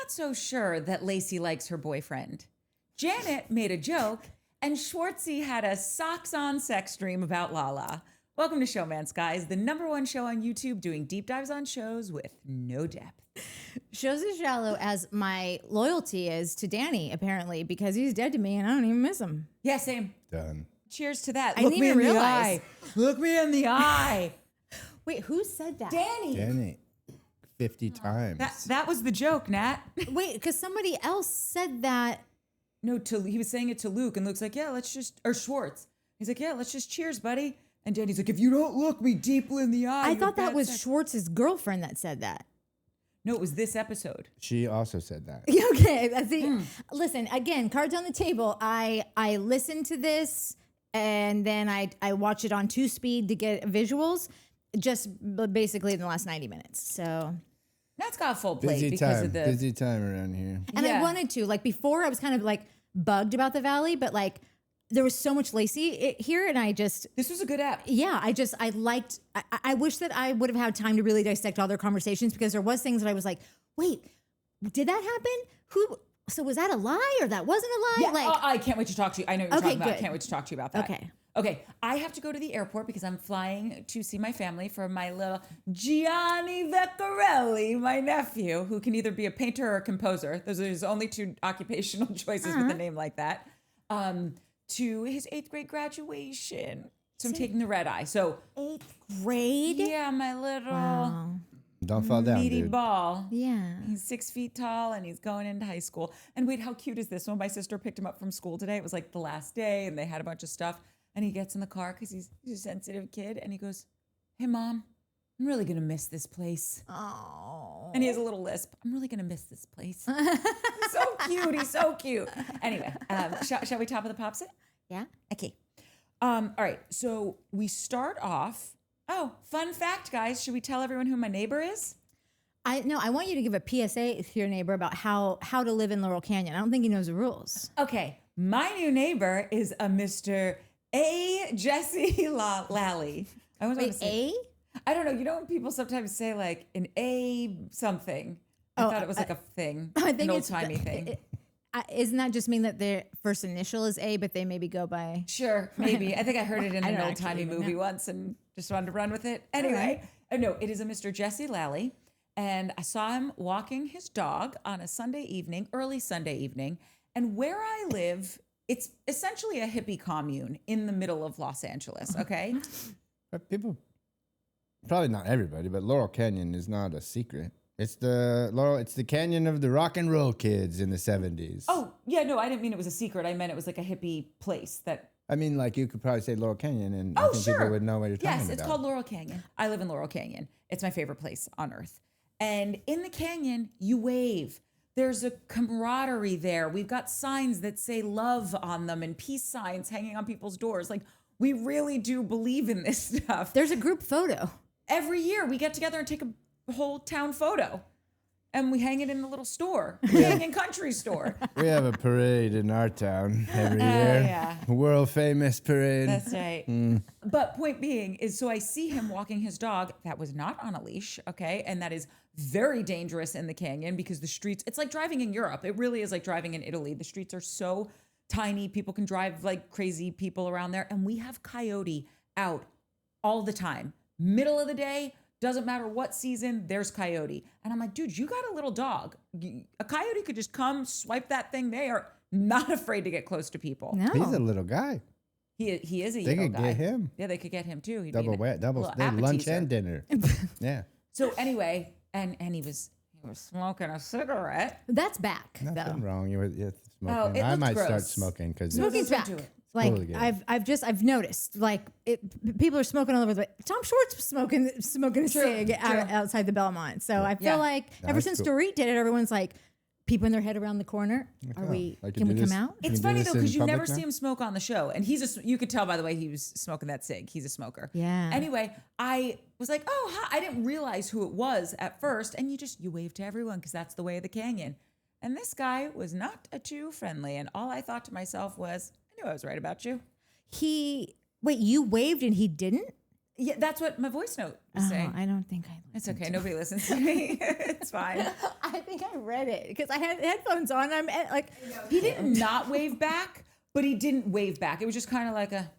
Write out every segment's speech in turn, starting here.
not so sure that Lacey likes her boyfriend. Janet made a joke, and Schwartzy had a socks-on sex dream about Lala. Welcome to Showmance, guys, the #1 show on YouTube doing deep dives on shows with no depth. Shows as shallow as my loyalty is to Danny, apparently, because he's dead to me and I don't even miss him. Yeah, same. Done. Cheers to that. I Look didn't me even in the realize. eye. Look me in the eye. Wait, who said that? Danny. 50 times. That was the joke, Nat. Wait, because somebody else said that. No, he was saying it to Luke, and Luke's like, yeah, or Schwartz. He's like, yeah, let's just cheers, buddy. And Danny's like, if you don't look me deeply in the eye. I thought that was Schwartz's girlfriend that said that. No, it was this episode. She also said that. Okay, that's it. Listen, again, cards on the table. I listened to this and then I watch it on 2-speed to get visuals, just basically in the last 90 minutes. So Nat's got a full plate Busy because time. of the Busy time around here. And Yeah. I wanted to, like before I was kind of like bugged about the Valley, but like there was so much Lacey here and I just, This was a good app. yeah, I wish that I would have had time to really dissect all their conversations because there was things that I was like, wait, did that happen? So was that a lie or that wasn't a lie? Yeah, Like, I can't wait to talk to you. I know what you're Okay, talking about. good. Can't wait to talk to you about that. Okay, I have to go to the airport because I'm flying to see my family for my little Gianni Veccarelli, my nephew, who can either be a painter or a composer. Those are his only 2 occupational choices with a name like that. To his 8th grade graduation. So I'm taking the red eye. So 8th grade? yeah, my little Don't fall down, meaty dude. ball. Yeah. He's 6 feet tall and he's going into high school. And wait, how cute is this? When my sister picked him up from school today, it was like the last day and they had a bunch of stuff. And he gets in the car because he's a sensitive kid. And he goes, hey, Mom, I'm really going to miss this place. Oh. And he has a little lisp. I'm really going to miss this place. He's so cute. He's so cute. Anyway, shall we top of the pops it? Yeah. Okay. All right. So we start off. Oh, fun fact, guys. Should we tell everyone who my neighbor is? I want you to give a PSA to your neighbor about how to live in Laurel Canyon. I don't think he knows the rules. Okay. My new neighbor is a Mr. Jesse Lally. I always want to say, I don't know. You know when people sometimes say like an A something? I thought it was like a thing. I think an it's old-timey thing. Isn't that just mean that their first initial is A, but they maybe go by? Sure, maybe. I think I heard it in I an don't old-timey actually movie know. once and just wanted to run with it. Anyway, no, it is a Mr. Jesse Lally. And I saw him walking his dog on a Sunday evening, early Sunday evening. And where I live, it's essentially a hippie commune in the middle of Los Angeles, okay? But people, probably not everybody, but Laurel Canyon is not a secret. It's the canyon of the rock and roll kids in the 70s. Oh, yeah, no, I didn't mean it was a secret. I meant it was like a hippie place that... I mean, like you could probably say Laurel Canyon and I think people would know what you're talking about. Yes, it's called Laurel Canyon. I live in Laurel Canyon. It's my favorite place on earth. And in the canyon, you wave. There's a camaraderie there. We've got signs that say love on them and peace signs hanging on people's doors. Like, we really do believe in this stuff. There's a group photo. Every year, we get together and take a whole town photo. And we hang it in the little store, Canyon Country store. We have a parade in our town every year. Yeah. World famous parade. That's right. But point being is, so I see him walking his dog that was not on a leash, okay? And that is very dangerous in the canyon because the streets, it's like driving in Europe. It really is like driving in Italy. The streets are so tiny. People can drive like crazy people around there. And we have coyote out all the time. Middle of the day, doesn't matter what season, there's coyote. And I'm like, dude, you got a little dog. A coyote could just come, swipe that thing. They are not afraid to get close to people. No. He's a little guy. He is a They little could guy. get him. Yeah, they could get him too. He'd Double be wet, double little lunch appetizer. and dinner. Yeah. So anyway, and he was smoking a cigarette. That's back, Nothing though. wrong. You're smoking. Oh, it I looked might start gross. smoking because Smoking's back. Listen to it. Like Totally good. I've noticed like people are smoking all over the. Tom Schwartz was smoking a cig outside the Belmont. So I feel Yeah. like ever That's since cool. Doute did it, everyone's like peeping their head around the corner. Are we? Like, Can we do come this- out? Can It's you do funny this though in because you public never now? see him smoke on the show, and you could tell by the way he was smoking that cig. He's a smoker. Yeah. Anyway, I was like, oh, hi. I didn't realize who it was at first, and you wave to everyone because that's the way of the canyon. And this guy was not too friendly, and all I thought to myself was, I knew I was right about you. Wait, you waved and he didn't? Yeah, that's what my voice note is saying. I don't think It's okay. Nobody listens to me. It's fine. I think I read it because I had headphones on. I'm like, He did not wave back, but he didn't wave back. It was just kind of like a.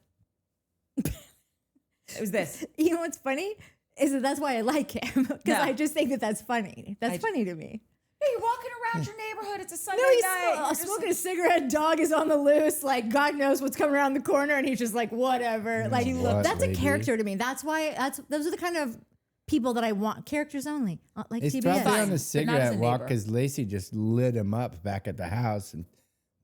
It was this. You know what's funny is that's why I like him because No. I just think that's funny. That's funny to me. Hey, you're walking around your neighborhood. It's a Sunday No, he's night. You're just smoking a cigarette. Dog is on the loose. Like God knows what's coming around the corner, and he's just like whatever. Like What, that's lady? a character to me. That's why those are the kind of people that I want. Characters only, like He's TBS. probably Fine, on but a not as cigarette a walk neighbor. because Lacey just lit him up back at the house and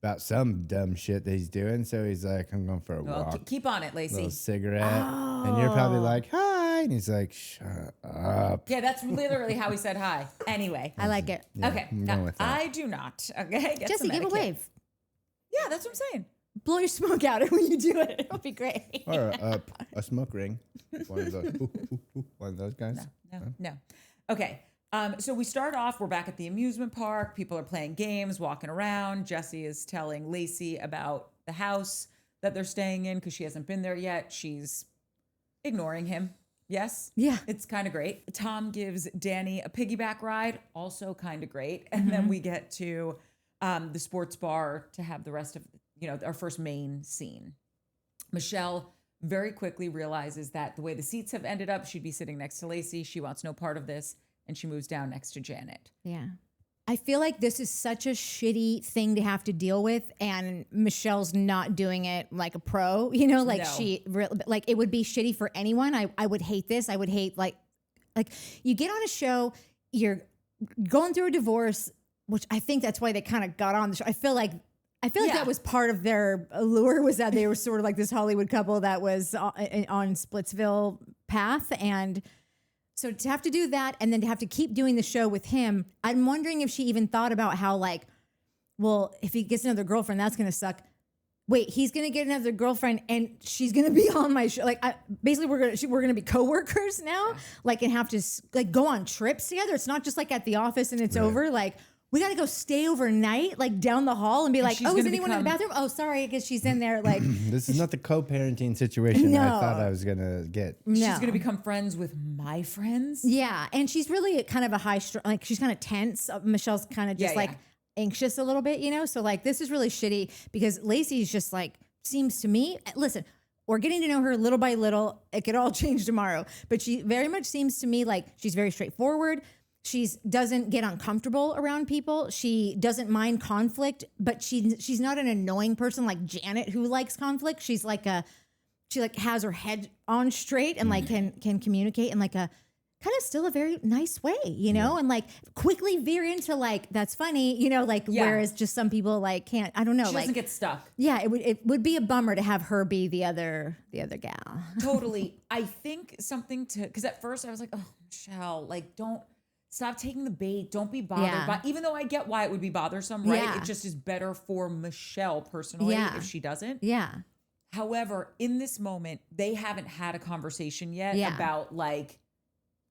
about some dumb shit that he's doing. So he's like, I'm going for a Well, walk. keep on it, Lacey. Little cigarette. And you're probably like, hi. And he's like, shut up. Yeah, that's literally how he said hi. Anyway. I like it. Yeah, Okay. I'm Now, going with that. I do not. Okay. Get Jesse, some give a etiquette. wave. Yeah, that's what I'm saying. Blow your smoke out when you do it. It'll be great. Or a smoke ring. One of those, one of those guys. No. Okay. So we start off, we're back at the amusement park. People are playing games, walking around. Jesse is telling Lacey about the house that they're staying in because she hasn't been there yet. She's ignoring him. Yes? Yeah. It's kind of great. Tom gives Danny a piggyback ride, also kind of great. And then we get to the sports bar to have the rest of, our first main scene. Michelle very quickly realizes that the way the seats have ended up, she'd be sitting next to Lacey. She wants no part of this. And she moves down next to Janet. Yeah. I feel like this is such a shitty thing to have to deal with, and Michelle's not doing it like a pro, like No. like it would be shitty for anyone. I would hate this. I would hate like you get on a show, you're going through a divorce, which I think that's why they kind of got on the show. I feel like Yeah. that was part of their allure, was that they were sort of like this Hollywood couple that was on Splitsville path. And so to have to do that and then to have to keep doing the show with him, I'm wondering if she even thought about how well, if he gets another girlfriend, that's going to suck. Wait, he's going to get another girlfriend and she's going to be on my show. Basically we're going to be coworkers now, and have to go on trips together. It's not just like at the office and it's over. We got to go stay overnight, down the hall and be like, she's oh, is gonna anyone in the become- bathroom? Oh, sorry. I guess she's in there. This is not the co-parenting situation I No. thought I was going to get. She's No. going to become friends with my friends. Yeah, and she's really kind of a high she's kind of tense. Michelle's kind of just Yeah, yeah. anxious a little bit, So this is really shitty because Lacey's just seems to me. Listen, we're getting to know her little by little. It could all change tomorrow, but she very much seems to me like she's very straightforward. She doesn't get uncomfortable around people. She doesn't mind conflict, but she's not an annoying person like Janet who likes conflict. She's she has her head on straight and can communicate in a kind of still a very nice way, and quickly veer into that's funny, whereas just some people can't, I don't know. She doesn't get stuck. Yeah, it would be a bummer to have her be the other gal. Totally. I think something because at first I was like, oh, Michelle, don't stop taking the bait. Don't be bothered Yeah. by, even though I get why it would be bothersome, right? Yeah. It just is better for Michelle personally Yeah. if she doesn't. Yeah. However, in this moment, they haven't had a conversation yet Yeah. about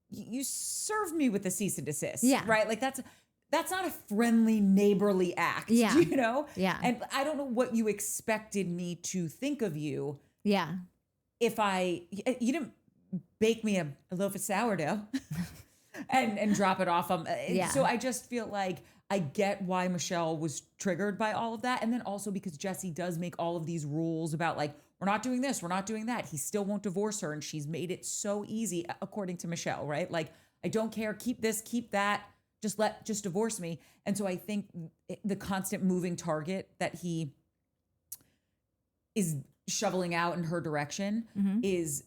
you served me with the cease and desist. Yeah. Right? That's not a friendly, neighborly act. Yeah. Yeah. And I don't know what you expected me to think of you Yeah. if you didn't bake me a loaf of sourdough and drop it off. Yeah. So I just feel like I get why Michelle was triggered by all of that. And then also because Jesse does make all of these rules about we're not doing this, we're not doing that. He still won't divorce her. And she's made it so easy, according to Michelle, right? I don't care, keep this, keep that, just divorce me. And so I think the constant moving target that he is shoveling out in her direction is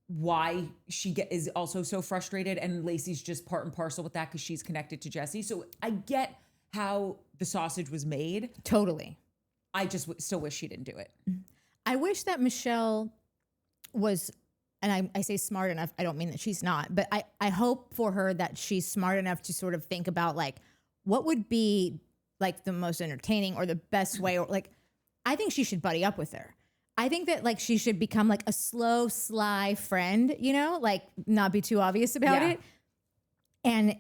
why she is also so frustrated, and Lacey's just part and parcel with that because she's connected to Jesse. So I get how the sausage was made. Totally. I just still wish she didn't do it. I wish that Michelle was, and I say smart enough, I don't mean that she's not, but I hope for her that she's smart enough to sort of think about what would be the most entertaining or the best way, or I think she should buddy up with her. I think that she should become a slow, sly friend, not be too obvious about Yeah. it.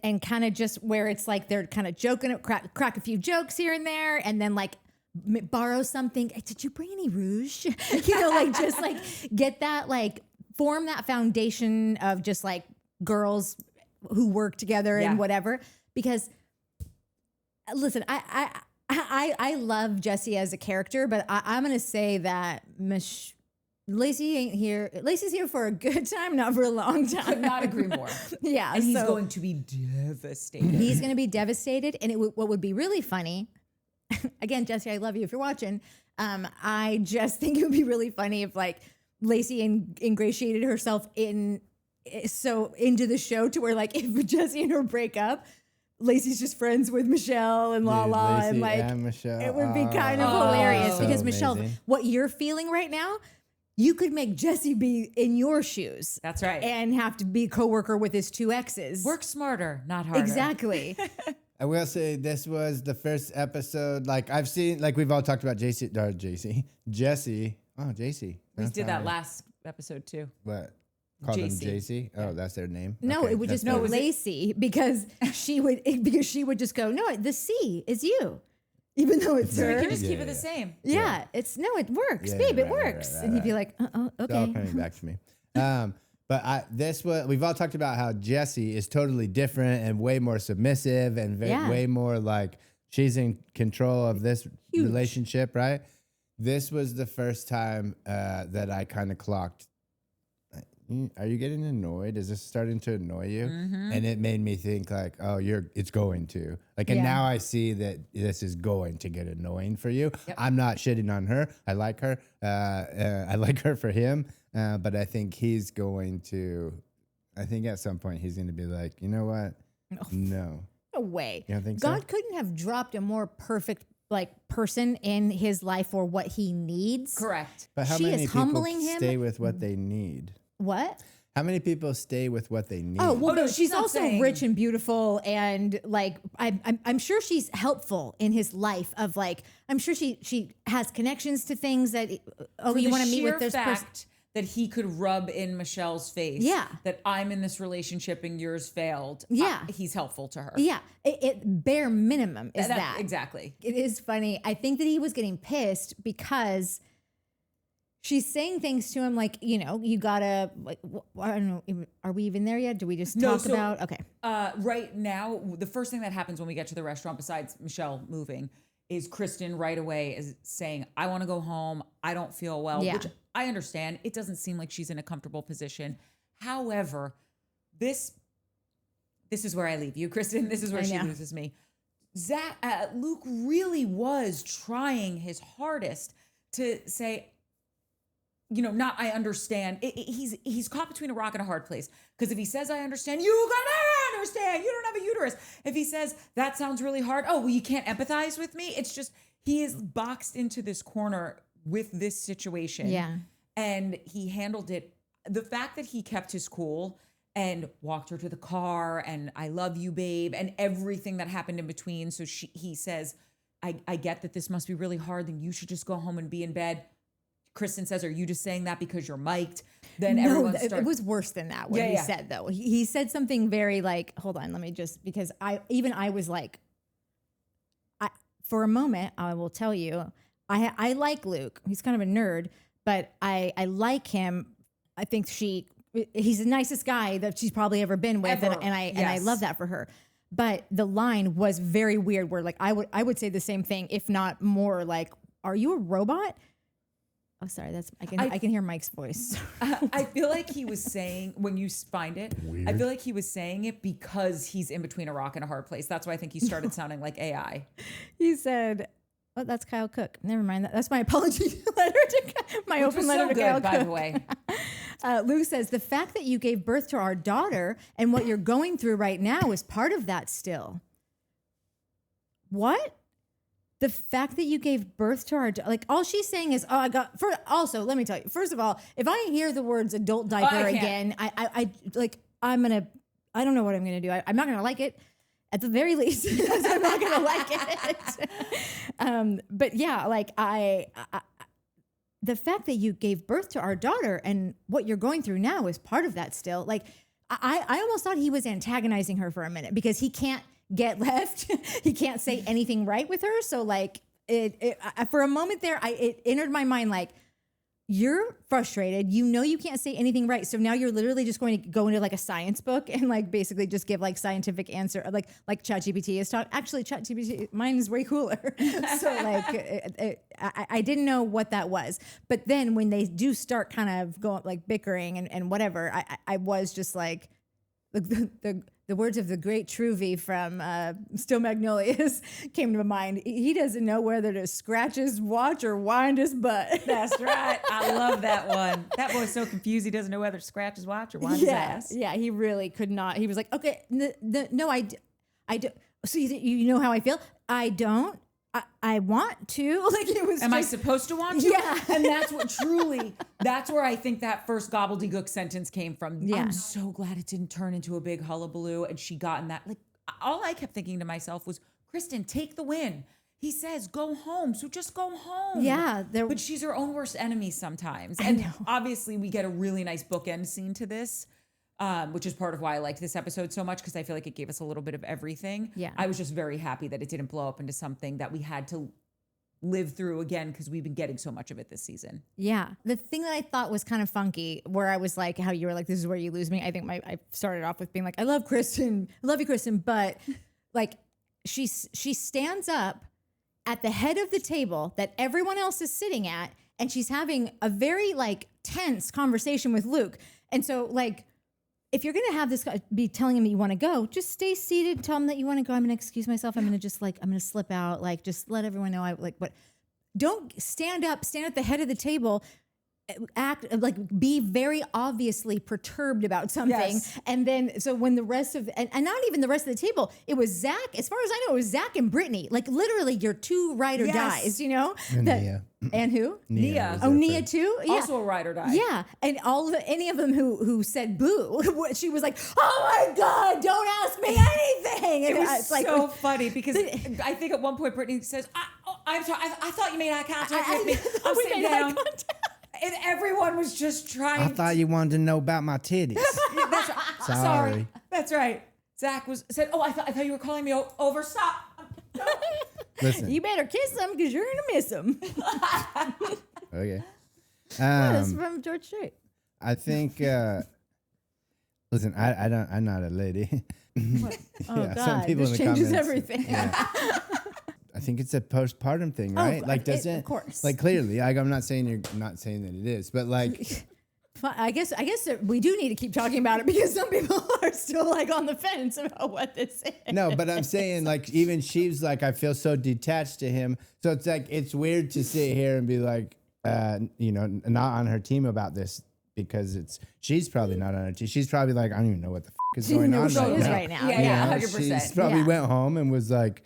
And kind of just where it's they're kind of joking, crack a few jokes here and there, and then borrow something. Did you bring any rouge? Just get that form that foundation of just like girls who work together and whatever. Because listen, I love Jesse as a character, but I'm going to say that Lacey ain't here. Lacey's here for a good time, not for a long time. Could not agree more. Yeah. And he's going to be devastated. He's going to be devastated. And what would be really funny, again, Jesse, I love you if you're watching. I just think it would be really funny if like Lacey ingratiated herself into the show to where like if Jesse and her break up, Lacey's just friends with Michelle and Lala, Lacey and like and Michelle. it would be kind of hilarious so because Michelle, amazing. what you're feeling right now, you could make Jesse be in your shoes. That's right. And have to be a coworker with his two exes. Work smarter, not harder. Exactly. I will say this was the first episode. Like I've seen, like we've all talked about Jesse. Oh, JC. We did that last episode too. What? Call them JC. JC? Oh, that's their name? No, Okay, it would that's just be their- Lacey because she would just go, no, the C is you. Even though it's So we her. can just keep Yeah, it the yeah. same. Yeah, it works, Yeah, babe, it right, works. right, And he'd be right. like, okay. It's all coming back to me. But we've all talked about how Jessie is totally different and way more submissive and way more like she's in control of this relationship, right? This was the first time that I kind of clocked. Are you getting annoyed? Is this starting to annoy you? Mm-hmm. And it made me think like, oh, it's going to. Like, and now I see that this is going to get annoying for you. Yep. I'm not shitting on her. I like her. I like her for him. But I think he's going to, I think at some point he's going to be like, you know what? No. No way. You don't think so? God couldn't have dropped a more perfect like person in his life for what he needs. Correct. But how She many is people humbling him. stay with what they need? What? How many people stay with what they need? Oh, well, no, but she's she's not also saying- rich and beautiful, and like I'm sure she's helpful in his life. Of like, I'm sure she has connections to things that. Oh, For you the want to meet sheer with this person? fact that he could rub in Michelle's face. Yeah. That I'm in this relationship and yours failed. Yeah. He's helpful to her. Yeah, it bare minimum is that. Exactly. It is funny. I think that he was getting pissed because she's saying things to him like, you know, you gotta like, I don't know. Are we even there yet? Do we just talk about? Okay. Right now, the first thing that happens when we get to the restaurant, besides Michelle moving, is Kristen right away is saying, I want to go home. I don't feel well, Yeah. which I understand. It doesn't seem like she's in a comfortable position. However, this is where I leave you, Kristen. This is where I she know. loses me. Luke really was trying his hardest to say, you know, not I understand. He's caught between a rock and a hard place. Because if he says I understand, you gotta understand. You don't have a uterus. If he says that sounds really hard, oh, well, you can't empathize with me. It's just he is boxed into this corner with this situation. Yeah. And he handled it. The fact that he kept his cool and walked her to the car and I love you, babe, and everything that happened in between. So he says, I get that this must be really hard. Then you should just go home and be in bed. Kristen says, are you just saying that because you're mic'd? Then everyone starts. It was worse than that. What he said though, he said something very like, hold on, let me just, because I was like, for a moment, I will tell you, I like Luke. He's kind of a nerd, but I like him. I think he's the nicest guy that she's probably ever been with. Ever. And I love that for her. But the line was very weird where like, I would say the same thing, if not more like, are you a robot? Oh, sorry. I can hear Mike's voice. I feel like he was saying, when you find it, I feel like he was saying it because he's in between a rock and a hard place. That's why I think he started sounding like AI. He said, "Oh, that's Kyle Cook." Never mind. That's my apology letter to my Which open was letter so to good, Kyle by Cook. the way. Luke says the fact that you gave birth to our daughter and what you're going through right now is part of that still. What? The fact that you gave birth to our like all she's saying is, oh, I got. Also, let me tell you. First of all, if I hear the words adult diaper I can't. again, I like I don't know what I'm gonna do. I'm not gonna like it. At the very least, I'm not gonna like it. But yeah, like the fact that you gave birth to our daughter and what you're going through now is part of that still. Like I almost thought he was antagonizing her for a minute because he can't get left. He can't say anything right with her. So like it for a moment there, it entered my mind like, you're frustrated. You know you can't say anything right. So now you're literally just going to go into like a science book and like basically just give like scientific answer, like ChatGPT is taught. Actually, ChatGPT, mine is way cooler. So like I didn't know what that was. But then when they do start kind of going like bickering and whatever, I was just like the words of the great Truvy from Still Magnolias came to mind. He doesn't know whether to scratch his watch or wind his butt. That's right. I love that one. That boy's so confused. He doesn't know whether to scratch his watch or wind his ass. Yeah, he really could not. He was like, okay, no, I don't. So you know how I feel? I don't. I want to. Like it was. Am I supposed to want to? Yeah. And that's what that's where I think that first gobbledygook sentence came from. Yeah. I'm so glad it didn't turn into a big hullabaloo and she got in that. Like all I kept thinking to myself was, Kristen, take the win. He says, go home. So just go home. Yeah. But she's her own worst enemy sometimes. And obviously we get a really nice bookend scene to this. Which is part of why I liked this episode so much because I feel like it gave us a little bit of everything. Yeah. I was just very happy that it didn't blow up into something that we had to live through again because we've been getting so much of it this season. Yeah. The thing that I thought was kind of funky, where I was like, how you were like, this is where you lose me. I think I started off with being like, I love you, Kristen, but like she stands up at the head of the table that everyone else is sitting at, and she's having a very like tense conversation with Luke. And so like, if you're going to have this guy be telling him you want to go, just stay seated. Tell him that you want to go. I'm going to excuse myself. I'm going to just like, I'm going to slip out. Like, just let everyone know but don't stand up, stand at the head of the table, act like be very obviously perturbed about something. Yes. And then, so when the rest of, and not even the rest of the table, it was Zack. As far as I know, it was Zack and Brittany, like literally your two ride or dies, you know? And Nia. And who? Nia. was Nia friend. too? Yeah. Also a ride or die. Yeah, and any of them who said boo, she was like, "Oh my God, don't ask me anything." It And was it's like, so funny because I think at one point Brittany says, I'm sorry, I thought you made eye contact with me. I'm we sitting made eye down. contact. And everyone was just trying. I thought you wanted to know about my titties. That's right. Sorry. That's right. Zack said, "Oh, I thought you were calling me over. Stop." Listen. You better kiss them because you're gonna miss them. Okay. That's from George Strait. I think. Listen, I'm not a lady. Oh God, this changes everything. Yeah. I think it's a postpartum thing, right? Like, doesn't of course. like clearly? Like, I'm not saying you're not saying that it is, but like, I guess that we do need to keep talking about it because some people are still like on the fence about what this is. no, but I'm saying like even she's like, I feel so detached to him. So it's like it's weird to sit here and be like, not on her team about this because she's probably not on her team. She's probably like, I don't even know what the is going on right now. Yeah, You know, 100%. She probably went home and was like,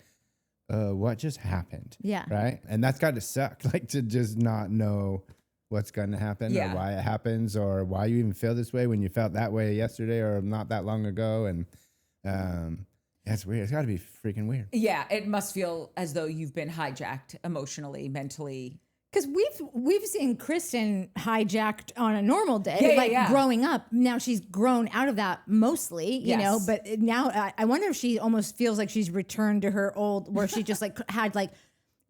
what just happened? Yeah. Right? And that's got to suck, like to just not know what's going to happen or why it happens or why you even feel this way when you felt that way yesterday or not that long ago. And that's weird. It's got to be freaking weird. Yeah, it must feel as though you've been hijacked emotionally, mentally. Because we've seen Kristen hijacked on a normal day, growing up. Now she's grown out of that mostly, you know. But now I wonder if she almost feels like she's returned to her old, where she just like had like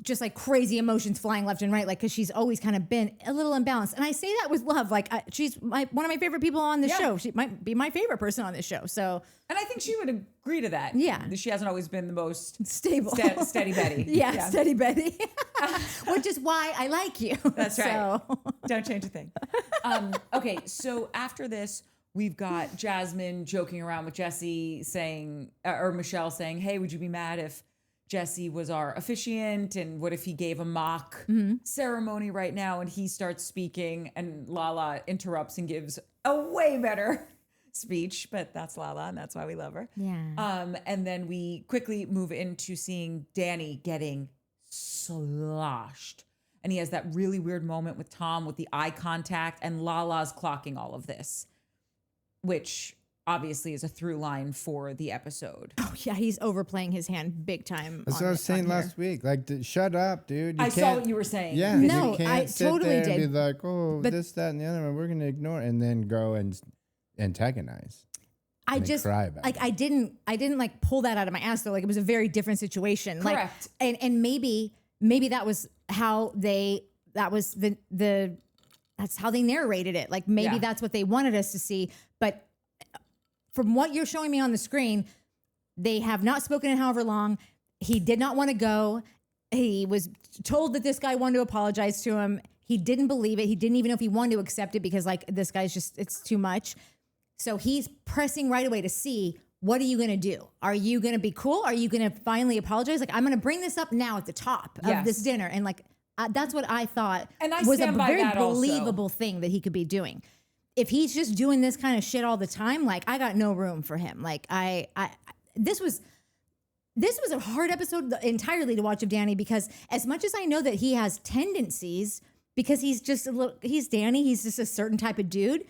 just like crazy emotions flying left and right, like because she's always kind of been a little imbalanced. And I say that with love. Like she's one of my favorite people on the show. She might be my favorite person on this show. So, and I think she would agree to that. Yeah, she hasn't always been the most stable, steady Betty. Yeah, steady Betty, which is why I like you. That's right. Don't change a thing. Okay, so after this, we've got Jasmine joking around with Jesse, saying, or Michelle saying, "Hey, would you be mad if Jesse was our officiant, and what if he gave a mock ceremony right now?" And he starts speaking, and Lala interrupts and gives a way better speech, but that's Lala, and that's why we love her. Yeah. And then we quickly move into seeing Danny getting sloshed. And he has that really weird moment with Tom with the eye contact, and Lala's clocking all of this, which obviously is a through line for the episode. Oh yeah, he's overplaying his hand big time. That's what I was saying last week. Like, shut up, dude. I saw what you were saying. Yeah, no, you can't I sit totally there did. and be like, oh, But this, that, and the other one. We're gonna ignore it, and then go and antagonize. I just cry about like it. I didn't like pull that out of my ass though. Like it was a very different situation. Correct. Like and maybe that was how that was the that's how they narrated it. Like maybe that's what they wanted us to see. But from what you're showing me on the screen, they have not spoken in however long. He did not want to go. He was told that this guy wanted to apologize to him. He didn't believe it. He didn't even know if he wanted to accept it because like this guy's just, it's too much. So he's pressing right away to see, what are you going to do? Are you going to be cool? Are you going to finally apologize? Like, I'm going to bring this up now at the top of this dinner. And like, that's what I thought was a very believable thing that he could be doing. If he's just doing this kind of shit all the time, like I got no room for him. Like this was a hard episode entirely to watch of Danny, because as much as I know that he has tendencies, because he's just he's Danny, he's just a certain type of dude.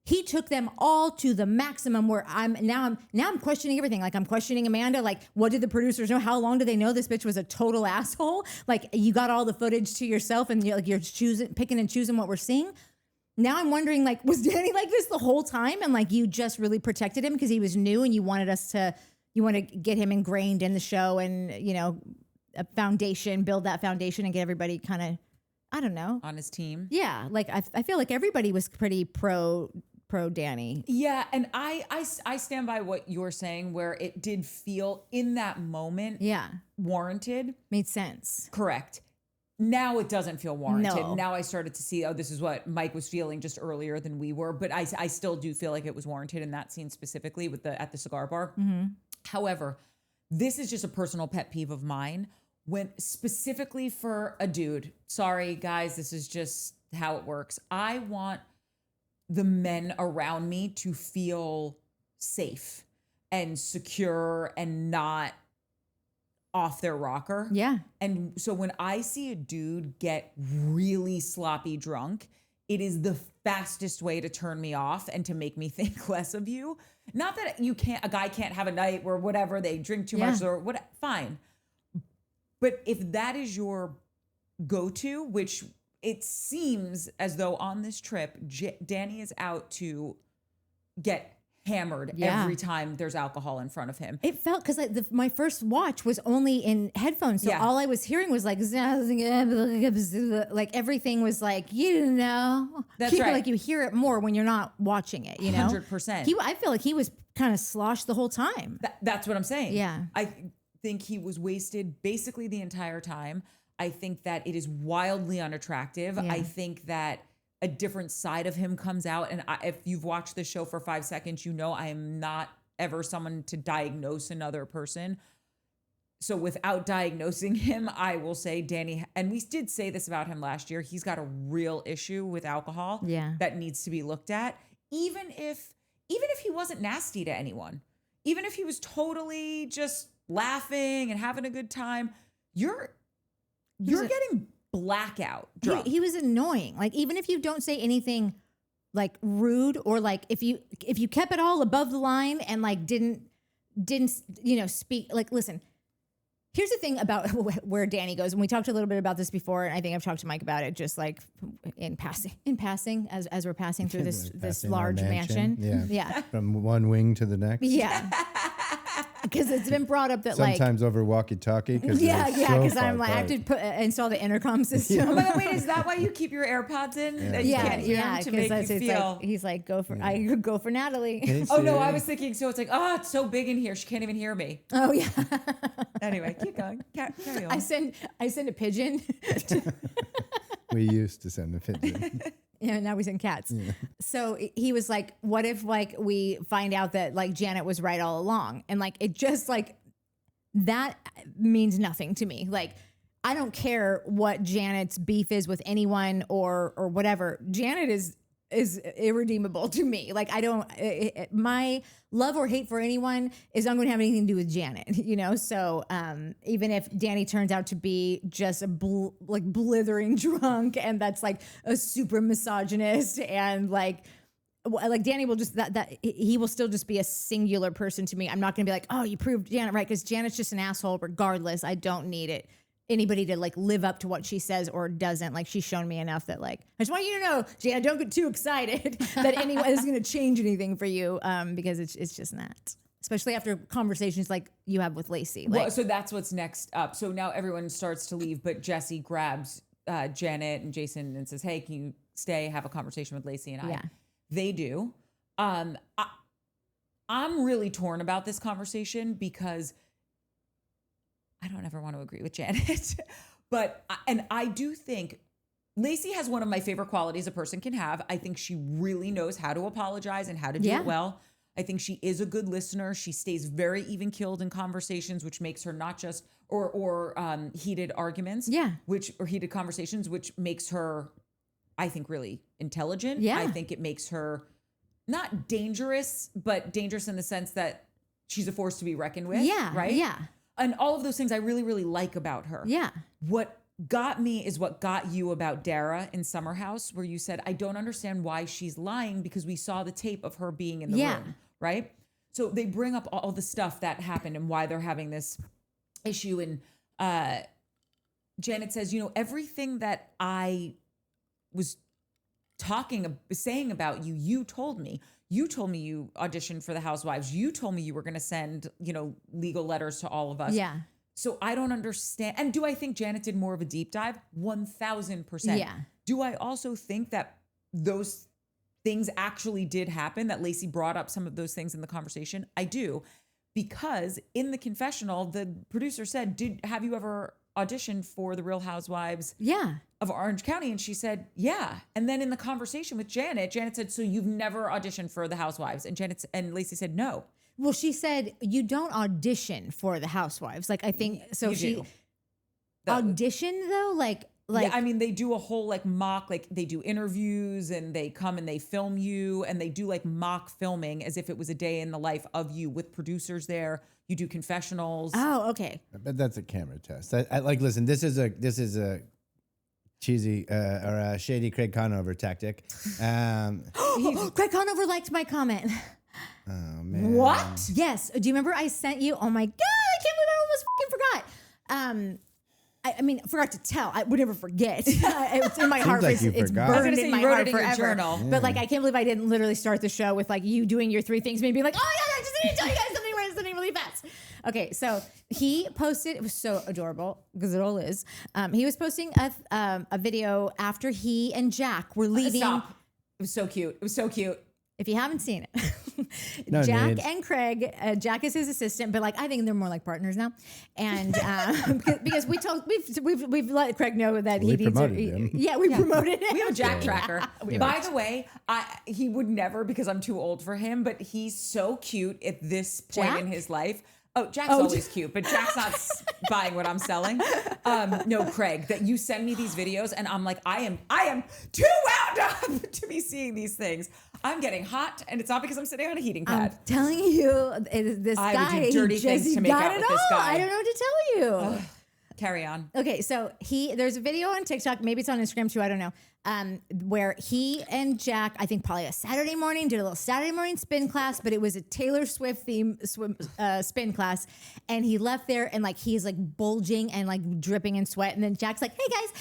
He took them all to the maximum where I'm questioning everything. Like I'm questioning Amanda. Like, what did the producers know? How long do they know this bitch was a total asshole? Like you got all the footage to yourself and you're picking and choosing what we're seeing. Now I'm wondering, like, was Danny like this the whole time? And like you just really protected him because he was new and you want to get him ingrained in the show and, build that foundation and get everybody kind of, I don't know, on his team. Yeah. Like I feel like everybody was pretty pro Danny. Yeah. And I stand by what you're saying, where it did feel in that moment. Yeah. Warranted. Made sense. Correct. Now it doesn't feel warranted. No. Now I started to see, this is what Mike was feeling just earlier than we were. But I still do feel like it was warranted in that scene specifically at the cigar bar. Mm-hmm. However, this is just a personal pet peeve of mine, when specifically for a dude. Sorry, guys, this is just how it works. I want the men around me to feel safe and secure and not off their rocker. Yeah. And so when I see a dude get really sloppy drunk, it is the fastest way to turn me off and to make me think less of you. Not that a guy can't have a night where whatever, they drink too much or what, fine. But if that is your go-to, which it seems as though on this trip, Danny is out to get hammered every time there's alcohol in front of him. It felt, because like my first watch was only in headphones, so all I was hearing was like everything was like, That's right. Like you hear it more when you're not watching it. 100%. I feel like he was kind of sloshed the whole time. That's what I'm saying. Yeah, I think he was wasted basically the entire time. I think that it is wildly unattractive. Yeah. I think that a different side of him comes out. And if you've watched the show for 5 seconds, I am not ever someone to diagnose another person. So without diagnosing him, I will say Danny, and we did say this about him last year, he's got a real issue with alcohol that needs to be looked at. Even if he wasn't nasty to anyone, even if he was totally just laughing and having a good time, you're getting blackout drunk. He was annoying. Like, even if you don't say anything like rude, or like if you kept it all above the line and like didn't speak, like, listen, here's the thing about where Danny goes. And we talked a little bit about this before, and I think I've talked to Mike about it, just like in passing as we're passing through this large mansion. Yeah. From one wing to the next. Yeah. Because it's been brought up that sometimes over walkie-talkie. Because I'm like, I have to install the intercom system. But wait, is that why you keep your AirPods in? To make you feel. Like, he's like, go for Natalie. Oh no, I was thinking. So it's like, it's so big in here, she can't even hear me. Oh yeah. Anyway, keep going. Carry on. I send a pigeon. We used to send a pigeon. Yeah, now we send cats. Yeah. So he was like, what if like we find out that like Janet was right all along? And like, it just like, that means nothing to me. Like, I don't care what Janet's beef is with anyone or whatever. Janet is irredeemable to me. Like, I don't, my love or hate for anyone is not going to have anything to do with Janet, So even if Danny turns out to be just a blithering drunk, and that's like a super misogynist, and like Danny will just that he will still just be a singular person to me. I'm not going to be like, oh, you proved Janet right, because Janet's just an asshole regardless. I don't need anybody to like live up to what she says or doesn't. Like, she's shown me enough that like, I just want you to know, Janet, don't get too excited that anyone is going to change anything for you, because it's just not. Especially after conversations like you have with Lacey. Like, well, so that's what's next up. So now everyone starts to leave, but Jesse grabs Janet and Jason and says, hey, can you stay, have a conversation with Lacey and I. Yeah. They do. I'm really torn about this conversation because I don't ever want to agree with Janet. And I do think Lacey has one of my favorite qualities a person can have. I think she really knows how to apologize and how to do it well. I think she is a good listener. She stays very even-keeled in conversations, which makes her not just or heated arguments. Or heated conversations, which makes her, I think, really intelligent. Yeah. I think it makes her not dangerous, but dangerous in the sense that she's a force to be reckoned with. Yeah. Right? Yeah. And all of those things I really, really like about her. Yeah. What got me is what got you about Dara in Summer House, where you said, I don't understand why she's lying because we saw the tape of her being in the room, right? So they bring up all the stuff that happened and why they're having this issue. And Janet says, everything that I was saying about you, you told me. You told me you auditioned for the Housewives. You told me you were going to send, legal letters to all of us. Yeah. So I don't understand. And do I think Janet did more of a deep dive? 1,000%. Yeah. Do I also think that those things actually did happen, that Lacey brought up some of those things in the conversation? I do. Because in the confessional, the producer said, have you ever auditioned for the Real Housewives of Orange County? And she said, yeah. And then in the conversation with Janet said, so you've never auditioned for the Housewives? And Lacey said, no. Well, she said, you don't audition for the Housewives. Like, I think, so she auditioned though? Like, yeah, I mean, they do a whole mock, they do interviews and they come and they film you and they do mock filming as if it was a day in the life of you with producers there. You do confessionals. Oh, okay. But that's a camera test. I listen, this is a cheesy or a shady Craig Conover tactic. Craig Conover liked my comment. Oh man. What? Yes. Do you remember I sent you? Oh my God, I can't believe I almost fucking forgot. I mean, forgot to tell. I would never forget. It's in my heart. Like it's forgot. burned in my you wrote heart it in your forever. journal. But I can't believe I didn't literally start the show with you doing your 3 things, maybe being like, oh my God, I just need to tell you guys something really fast. Okay, so he posted. It was so adorable because it all is. He was posting a video after he and Jack were leaving. Stop. It was so cute. It was so cute. If you haven't seen it, No Jack need. and Craig, Jack is his assistant, but I think they're more like partners now. And because we've let Craig know that We he needs promoted him. Yeah, we promoted him. We have a Jack tracker. By the way, he would never, because I'm too old for him, but he's so cute at this point Jack? in his life. Oh, Jack's always cute, but Jack's not buying what I'm selling. No, Craig, that you send me these videos and I'm like, I am too wound up to be seeing these things. I'm getting hot, and it's not because I'm sitting on a heating pad. I'm telling you, this I guy, would do dirty things to make got out it with this all. guy. I don't know what to tell you. Ugh. Carry on. Okay, so there's a video on TikTok, maybe it's on Instagram too, I don't know, where he and Jack, I think probably a Saturday morning, did a little Saturday morning spin class, but it was a Taylor Swift theme spin class, and he left there and he's bulging and dripping in sweat, and then Jack's like, hey guys,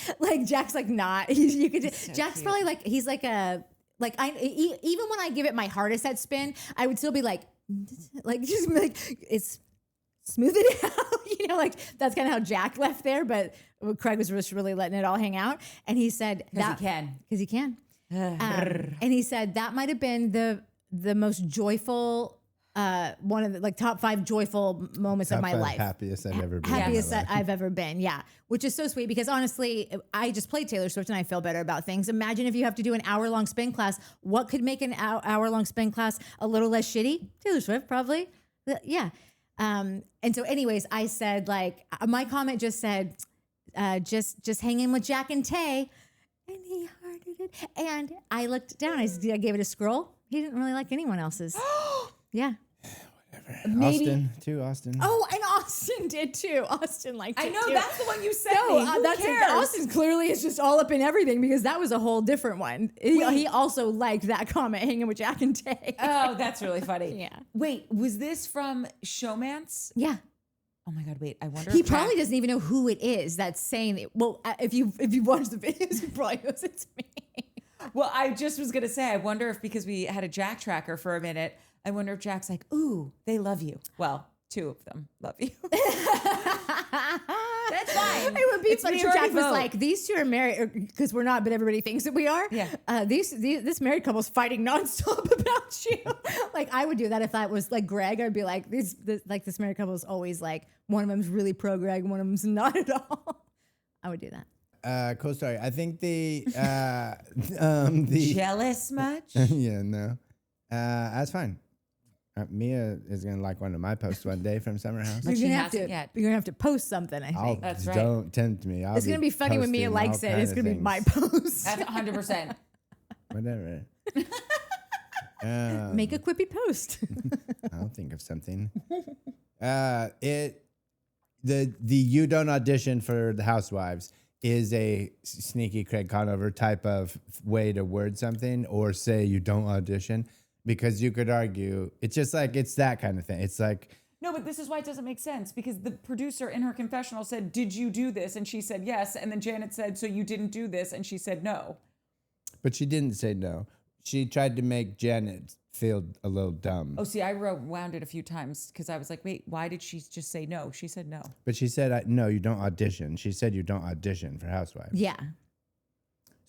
Jack's not. You could. So Jack's cute. Probably he's even when I give it my hardest at spin, I would still be it's smooth it out, that's kind of how Jack left there, but Craig was just really letting it all hang out. And he said because he can. And he said that might have been the most joyful, one of the top 5 joyful moments of my life. Happiest I've ever been. Happiest that I've ever been. Yeah. Which is so sweet because honestly, I just played Taylor Swift and I feel better about things. Imagine if you have to do an hour-long spin class. What could make an hour-long spin class a little less shitty? Taylor Swift, probably. Yeah. And so anyways, I said my comment just said, just hanging with Jack and Tay. And he hearted it. And I looked down, I gave it a scroll. He didn't really like anyone else's. Yeah. Whatever. Austin. Oh, and Austin did too. Austin liked it I know, too. that's the one you sent me. Who cares? Austin clearly is just all up in everything because that was a whole different one. He also liked that comment, hanging with Jack and Tay. Oh, that's really funny. Yeah. Wait, was this from Showmance? Yeah. Oh my God, wait, I wonder He if probably doesn't even know who it is that's saying it. Well, if you watch the videos, he probably knows it's me. Well, I just was going to say, I wonder if because we had a Jack tracker for a minute, I wonder if Jack's like, ooh, they love you. Well, 2 of them love you. That's fine. It would be It's funny if majority Jack was vote. like, these 2 are married, because we're not, but everybody thinks that we are. Yeah. This married couple's fighting nonstop about you. Like, I would do that if that was like Greg. I'd be like, this married couple is always like, one of them's really pro Greg, one of them's not at all. I would do that. Cool story. I think the Jealous much? yeah, no. That's fine. Mia is gonna like one of my posts one day from Summer House. But she You're hasn't yet. gonna have to post something, I think. That's right. Don't tempt me. It's gonna be funny when Mia posting likes all it. It's kind gonna of be my things. post. That's 100%. Whatever. Make a quippy post. I'll think of something. The you don't audition for the Housewives is a sneaky Craig Conover type of way to word something, or say you don't audition, because you could argue it's just like it's that kind of thing. It's like, No, but this is why it doesn't make sense, because the producer in her confessional said, "Did you do this?" And she said yes. And then Janet said, "So you didn't do this?" And she said no. but she didn't say no. She tried to make Janet feel a little dumb. Oh, see, I wound it a few times because I was like, wait, why did she just say no? She said no. But she said, no, you don't audition. She said you don't audition for Housewives. Yeah.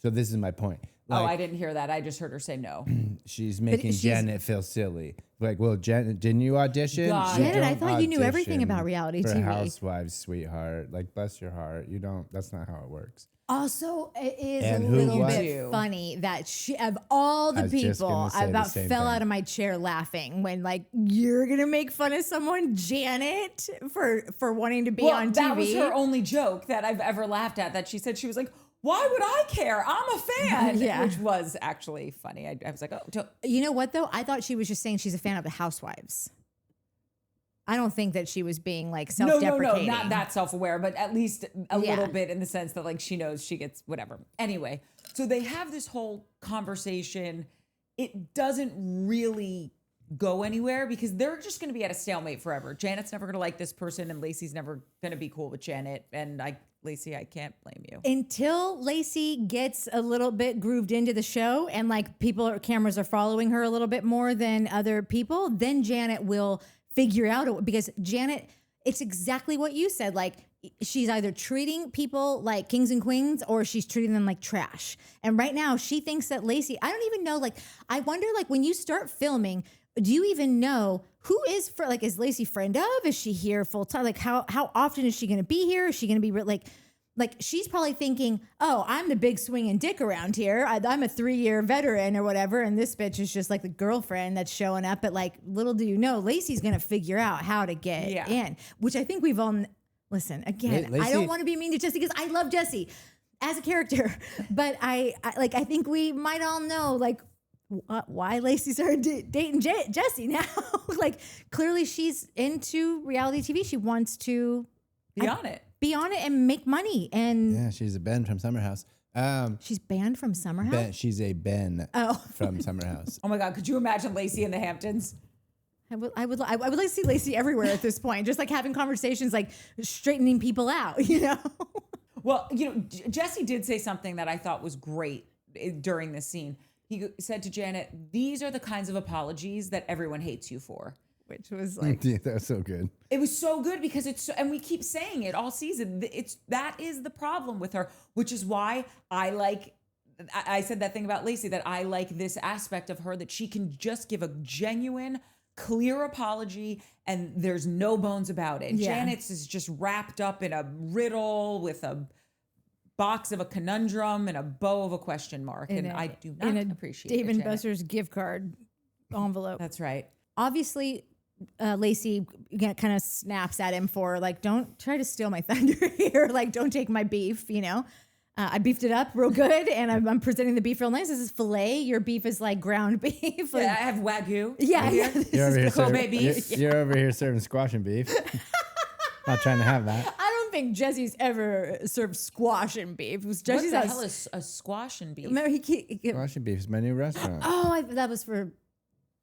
So this is my point. Oh, Like, I didn't hear that. I just heard her say no. she's making she's- Janet feel silly. Like, well, Janet, didn't you audition? God. You Janet, I don't thought you knew everything audition about reality for TV. Housewives, sweetheart. Like, bless your heart. You don't. That's not how it works. Also, it is And a who little what? bit funny that she, of all the I was just people, gonna say I the about same fell thing. out of my chair laughing when, like, you're gonna make fun of someone, Janet, for wanting to be on TV. That was her only joke that I've ever laughed at. That she said, she was like, "Why would I care? I'm a fan." Yeah. Which was actually funny. I was like, oh, You know what though? I thought she was just saying she's a fan of the Housewives. I don't think that she was being like no, self-deprecating. not that self-aware, but at least a Yeah. little bit in the sense that like she knows she gets whatever. Anyway, so they have this whole conversation. It doesn't really go anywhere because they're just going to be at a stalemate forever. Janet's never going to like this person, and Lacey's never going to be cool with Janet. And Lacey, I can't blame you. Until Lacey gets a little bit grooved into the show and like cameras are following her a little bit more than other people, then Janet will figure out, because Janet, it's exactly what you said. Like, she's either treating people like kings and queens or she's treating them like trash. And right now she thinks that Lacey, I don't even know, like, I wonder, like, when you start filming, do you even know who is is Lacey friend of? Is she here full time? Like, how often is she going to be here? Is she going to be like she's probably thinking, oh, I'm the big swinging dick around here. I'm a 3-year veteran or whatever. And this bitch is just like the girlfriend that's showing up. But like, little do you know, Lacey's going to figure out how to get in, which I think we've all, listen, again, I don't want to be mean to Jesse because I love Jesse as a character, but I think we might all know like why Lacey started dating Jesse now. Like, clearly she's into reality TV. She wants to Be on it and make money. And Yeah, she's a Ben from Summer House. she's banned from Summer House. She's a Ben from Summer House. Oh my God, could you imagine Lacey in the Hamptons? I would like to see Lacey everywhere at this point, just like having conversations, like straightening people out, you know? Well, Jesse did say something that I thought was great during this scene. He said to Janet, "These are the kinds of apologies that everyone hates you for." Which was like, Yeah, that was so good. It was so good because and we keep saying it all season. That is the problem with her, which is why I said that thing about Lacey, that I like this aspect of her, that she can just give a genuine, clear apology and there's no bones about it. Yeah. Janet's is just wrapped up in a riddle with a box of a conundrum and a bow of a question mark. And I do not appreciate Dave and it, Janet. Buster's gift card envelope. That's right. Obviously, Lacey kind of snaps at him for like, don't try to steal my thunder here. Like, don't take my beef, you know? I beefed it up real good and I'm presenting the beef real nice. This is filet. Your beef is like ground beef. Like, Yeah, I have Wagyu. yeah. Right here. You're over here Kobe serving, beef. you're over here serving squash and beef. Not trying to have that. I don't think Jesse's ever served squash and beef. It was What Jesse's the hell is a squash and beef? Remember Squash and beef is my new restaurant. that was for,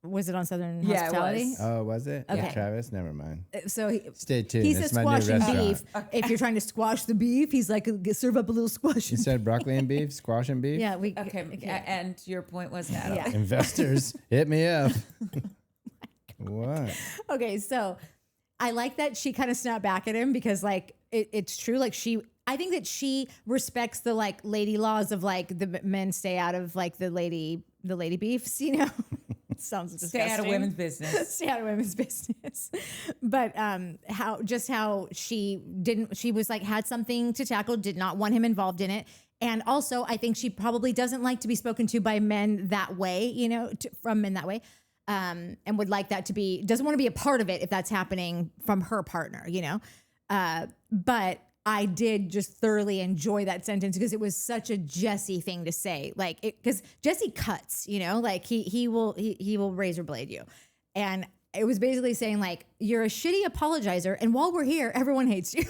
was it on Southern Yeah, it Hospitality? was. Oh, was it? Okay. Travis, never mind. So Stay tuned. he It's says my new squash and restaurant. beef. If you're trying to squash the beef, he's like, serve up a little squash. You said broccoli and beef, squash and beef? Yeah, we Okay, and your point was that. Yeah. Investors, hit me up. What? Okay, so I like that she kind of snapped back at him because like it's true. Like I think that she respects the like lady laws of like the men stay out of like the lady beefs, you know. It sounds disgusting. Stay out of women's business. Stay out of women's business. But how she was like had something to tackle, did not want him involved in it. And also I think she probably doesn't like to be spoken to by men that way, you know, from men that way. And would like that to be, doesn't want to be a part of it if that's happening from her partner, you know? But I did just thoroughly enjoy that sentence because it was such a Jesse thing to say. Like, because Jesse cuts, you know, like he will razor blade you. And it was basically saying like, you're a shitty apologizer. And while we're here, everyone hates you.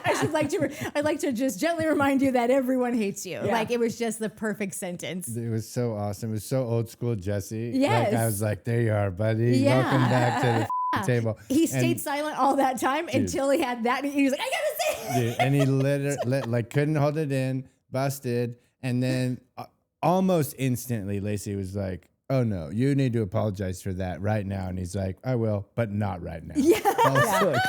I'd like to just gently remind you that everyone hates you. Yeah. Like it was just the perfect sentence. It was so awesome. It was so old school Jesse. Yes. Like I was like, there you are, buddy. Yeah. Welcome back to the table. He stayed silent all that time until he had that. And he was like, I gotta say it. Dude, and he like couldn't hold it in, busted. And then almost instantly, Lacey was like, oh no, you need to apologize for that right now. And he's like, I will, but not right now. Yeah. Like,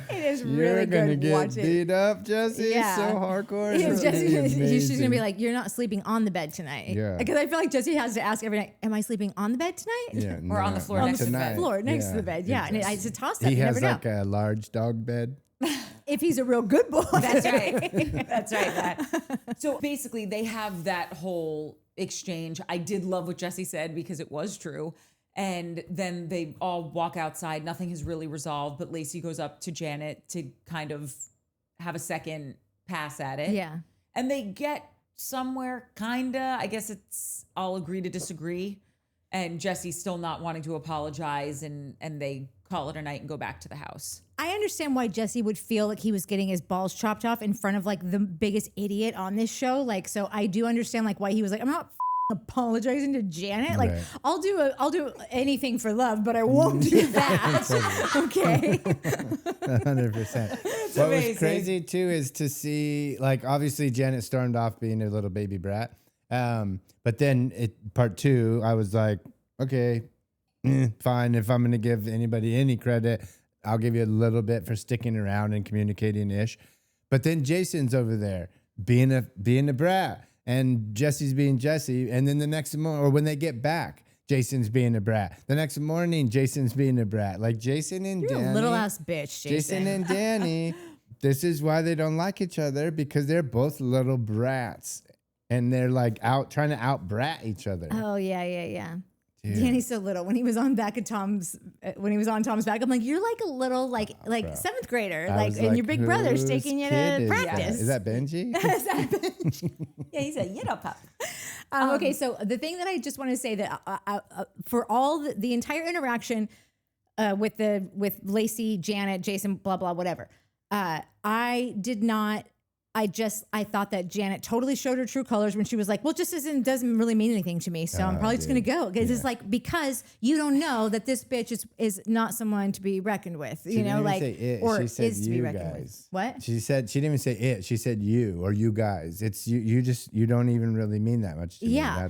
it is You're really gonna good get watching. beat up, Jesse. Yeah. So hardcore. He's just gonna be like, you're not sleeping on the bed tonight. Yeah. Because I feel like Jesse has to ask every night, am I sleeping on the bed tonight? Yeah, Or on the floor next to the bed. Floor next to the bed. Yeah. And it's a toss up. He You has never like know. a large dog bed. If he's a real good boy. That's right. That's right. That. So basically, they have that whole exchange. I did love what Jesse said because it was true. And then they all walk outside. Nothing has really resolved, but Lacey goes up to Janet to kind of have a second pass at it. Yeah. And they get somewhere, kinda. I guess it's all agree to disagree. And Jesse's still not wanting to apologize, and they call it a night and go back to the house. I understand why Jesse would feel like he was getting his balls chopped off in front of like the biggest idiot on this show. Like, so I do understand like why he was like, I'm not apologizing to Janet. Like, Right. I'll do anything for love, but I won't do that. Okay. 100%. What amazing. was crazy too is to see, like, obviously Janet stormed off being a little baby brat. But then part two, I was like, okay, fine. If I'm going to give anybody any credit, I'll give you a little bit for sticking around and communicating ish. But then Jason's over there being a brat, and Jesse's being Jesse. And then the next morning, or when they get back, Jason's being a brat. The next morning, Jason's being a brat. Like Jason and You're Danny. a little ass bitch, Jason and Danny, this is why they don't like each other, because they're both little brats. And they're like trying to out brat each other. Oh yeah. Dude. Danny's so little. When he was on Tom's back, I'm like, you're like a little like seventh grader, I like, was and your big brother's whose taking you kid to is that? practice. Is that Benji? Yeah, he's a pup. Okay, so the thing that I just want to say that for all the entire interaction with Lacey, Janet, Jason, blah blah whatever, I thought that Janet totally showed her true colors when she was like, well, just doesn't really mean anything to me. So I'm probably just going to go. Because it's like, because you don't know that this bitch is not someone to be reckoned with, you know, like, or she said is to be you reckoned guys. with. What? She said, she didn't even say it. She said you or you guys. It's you don't even really mean that much to me. Yeah.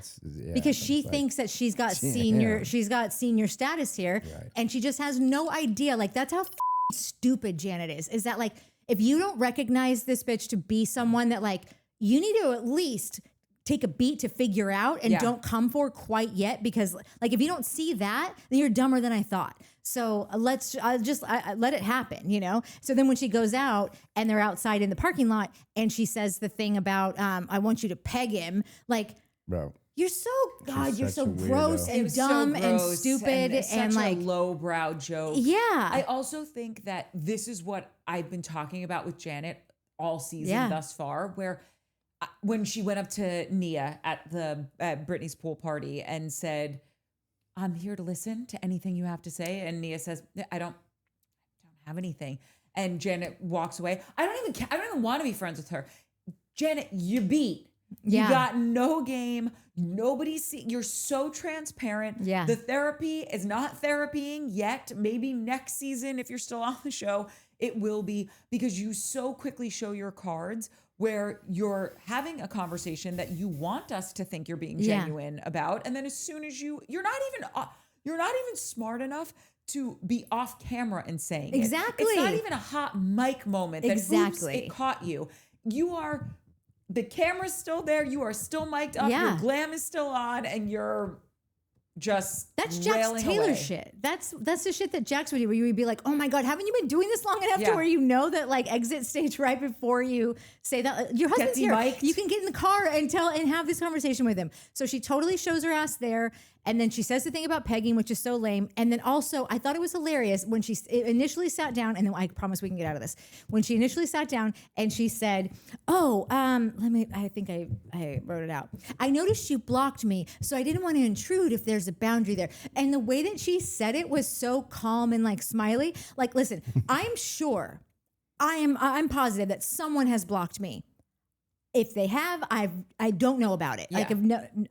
Because she like, thinks that she's got senior status here, Right. and she just has no idea. Like, that's how stupid Janet is that like, if you don't recognize this bitch to be someone that like you need to at least take a beat to figure out and don't come for quite yet, because like if you don't see that, then you're dumber than I thought. So let's let it happen, you know? So then when she goes out and they're outside in the parking lot and she says the thing about I want you to peg him, like, bro. you're so such a gross weirdo. and was so dumb and gross stupid and such like a lowbrow joke. Yeah. I also think that this is what I've been talking about with Janet all season thus far, where when she went up to Nia at Brittany's pool party and said, I'm here to listen to anything you have to say. And Nia says, I don't have anything. And Janet walks away. I don't even want to be friends with her. Janet, you beat. Yeah. You got no game. You're so transparent. Yeah. The therapy is not therapying yet. Maybe next season, if you're still on the show, it will be, because you so quickly show your cards where you're having a conversation that you want us to think you're being genuine about. And then as soon as you're not even, you're not even smart enough to be off camera and saying Exactly. it. It's not even a hot mic moment that Exactly. oops, it caught you. The camera's still there. You are still mic'd up. Yeah. Your glam is still on, and you're just That's Jax wailing Taylor away. shit. That's the shit that Jax would do, where you would be like, oh my God, haven't you been doing this long enough Yeah. to where you know that like exit stage right before you say that your husband's here. demiked. You can get in the car and have this conversation with him. So she totally shows her ass there. And then she says the thing about pegging, which is so lame. And then also, I thought it was hilarious when she initially sat down, and then I promise we can get out of this. When she initially sat down and she said, I think I wrote it out. I noticed you blocked me, so I didn't want to intrude if there's a boundary there. And the way that she said it was so calm and like smiley. Like, listen, I'm sure, I'm positive that someone has blocked me. If they have, I don't know about it. Yeah. Like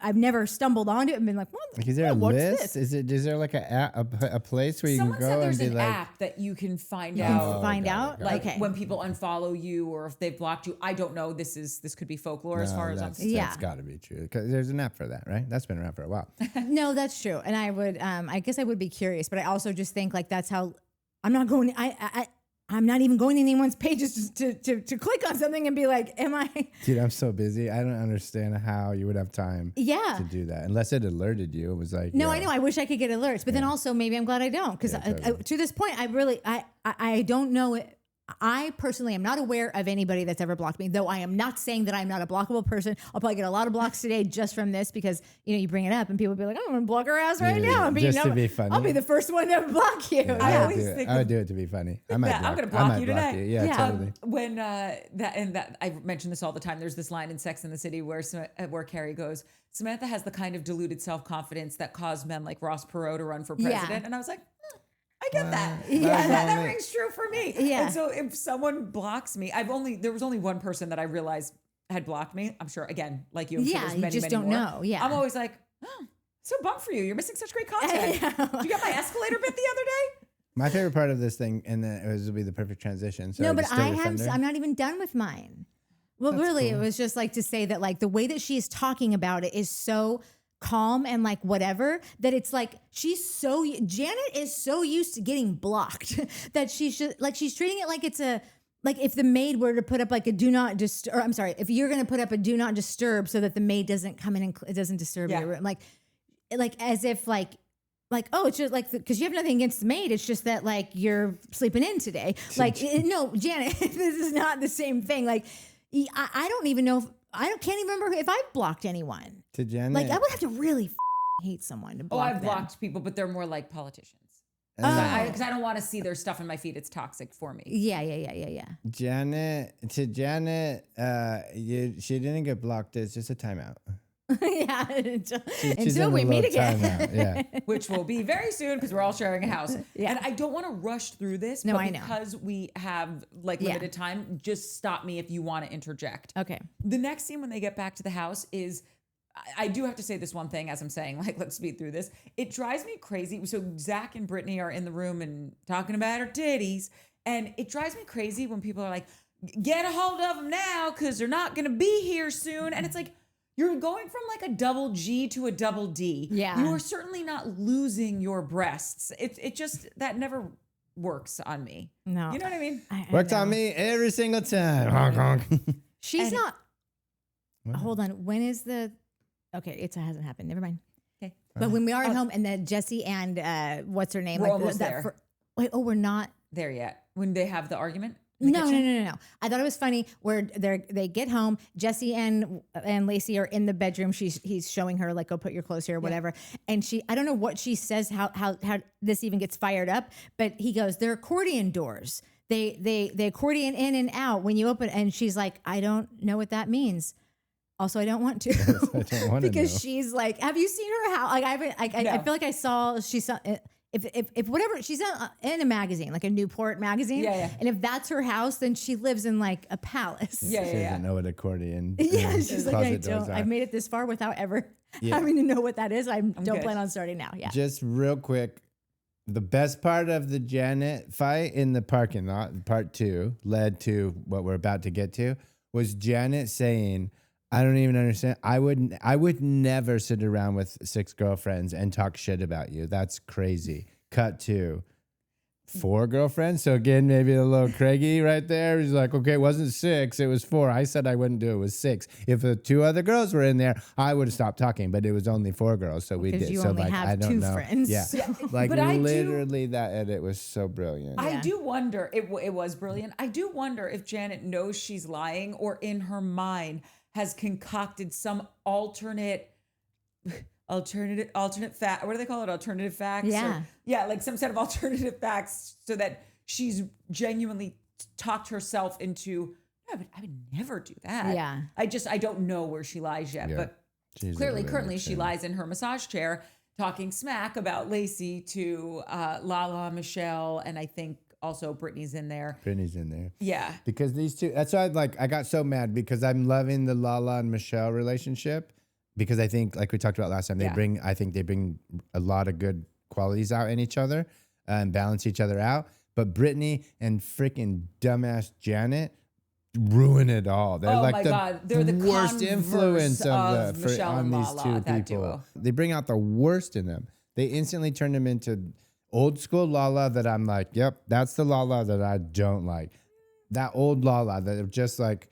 I've never stumbled onto it and been like, what? Like, is there a what's list? this? Is there like a place where you Someone can said go and there's be an like, app that you can find You can out. find got it, out. got Like Okay. when people unfollow you or if they've blocked you. I don't know. This could be folklore as far as I'm concerned. Yeah. That's got to be true. Because there's an app for that, right? That's been around for a while. No, that's true. And I would, I guess I would be curious, but I also just think like that's how I'm not going. I'm not even going to anyone's pages to click on something and be like, am I? Dude, I'm so busy. I don't understand how you would have time Yeah. to do that unless it alerted you. It was like, No, yeah. I know. I wish I could get alerts, but then also maybe I'm glad I don't, because totally. to this point, I don't know it. I personally am not aware of anybody that's ever blocked me, though I am not saying that I'm not a blockable person. I'll probably get a lot of blocks today just from this because, you bring it up and people be like, I'm going to block her ass right Yeah, now. And just to be funny. I'll be the first one to block you. Yeah, I I always would do it. think I would of- do it to be funny. I might Yeah, I'm block, gonna I block might you block today. you. Yeah, totally. When that I mention this all the time. There's this line in Sex and the City where Carrie goes, Samantha has the kind of deluded self-confidence that caused men like Ross Perot to run for president. Yeah. And I was like, I get that. Yeah. That rings true for me. Yeah. And so if someone blocks me, there was only one person that I realized had blocked me. I'm sure, again, like you, I'm sure Yeah, there's you many, just many don't more. know. Yeah. I'm always like, oh, so bummed for you. You're missing such great content. Did you get my escalator bit the other day? My favorite part of this thing, and then it would be the perfect transition. So No, I but just stole I your have. thunder. I'm not even done with mine. Well, That's really, cool. it was just like to say that like the way that she's talking about it is so calm and like whatever that it's like Janet is so used to getting blocked that she's treating it like it's a. Like if the maid were to put up like a do not disturb, or I'm sorry, if you're going to put up a do not disturb so that the maid doesn't come in and it doesn't disturb Yeah. your room, like as if like, oh, it's just like, because you have nothing against the maid. It's just that like you're sleeping in today. Like, no, Janet, this is not the same thing. Like, I don't even know can't even remember if I've blocked anyone. To Janet. Like I would have to really hate someone to Oh, block I've them. blocked people, but they're more like politicians. and Because I don't want to see their stuff in my feed. It's toxic for me. Yeah. Janet, she didn't get blocked. It's just a timeout. Yeah. She's Until in we a meet little again. timeout, yeah. Which will be very soon because we're all sharing a house. Yeah. And I don't want to rush through this, No, but I know. because we have like Yeah. limited time, just stop me if you want to interject. Okay. The next scene when they get back to the house is, I do have to say this one thing as I'm saying, like, let's speed through this. It drives me crazy. So Zack and Brittany are in the room and talking about her titties. And it drives me crazy when people are like, get a hold of them now because they're not going to be here soon. And it's like, you're going from like a double G to a double D. Yeah. You are certainly not losing your breasts. It just, that never works on me. No. You know what I mean? I Worked know. on me every single time. Honk, honk. She's And- not. What? Hold on. When is the? Okay, it hasn't happened. Never mind. Okay. But when we are at home and then Jesse and what's her name? We're almost there. Wait. Oh, we're not. There yet. When they have the argument? in the No. kitchen? I thought it was funny where they get home. Jesse and Lacey are in the bedroom. He's showing her like, go put your clothes here or whatever. And I don't know what she says, how this even gets fired up, but he goes, they're accordion doors. They accordion in and out when you open. And she's like, I don't know what that means. Also, I don't want to. I don't want to because know. she's like, have you seen her house? Like I haven't. I No. feel like I saw. She saw. If whatever she's in a magazine, like a Newport magazine, Yeah. and if that's her house, then she lives in like a palace. Yeah, She doesn't know what accordion. Yeah, she's like, I closet doors don't. are. I've made it this far without ever Yeah. having to know what that is. I don't good. plan on starting now. Yeah. Just real quick, the best part of the Janet fight in the parking lot, part 2, led to what we're about to get to, was Janet saying, I don't even understand. I would never sit around with 6 girlfriends and talk shit about you. That's crazy. Cut to 4 girlfriends. So again, maybe a little Craigie right there. He's like, okay, it wasn't 6, it was 4. I said I wouldn't do it. It was 6. If the 2 other girls were in there, I would have stopped talking. But it was only 4 girls, so we did. You so only like, have I don't 2 know. friends. Yeah, like But I literally that edit was so brilliant. I do wonder. It was brilliant. I do wonder if Janet knows she's lying, or in her mind has concocted some alternate fact. What do they call it? Alternative facts? Yeah. Yeah, like some set of alternative facts so that she's genuinely talked herself into, no, but I would never do that. Yeah. I don't know where she lies yet, but She's clearly, a currently lunatic. she lies in her massage chair talking smack about Lacey to Lala, Michelle, and I think also Brittany's in there. Brittany's in there. Yeah. Because these 2, that's why I got so mad because I'm loving the Lala and Michelle relationship because I think, like we talked about last time, I think they bring a lot of good qualities out in each other and balance each other out. But Brittany and freaking dumbass Janet ruin it all. They're Oh like my the God. They're the worst converse influence of on Michelle and these Lala, 2 that people. duo. They bring out the worst in them. They instantly turn them into old school Lala that I'm like, yep, that's the Lala that I don't like. That old Lala that are just like,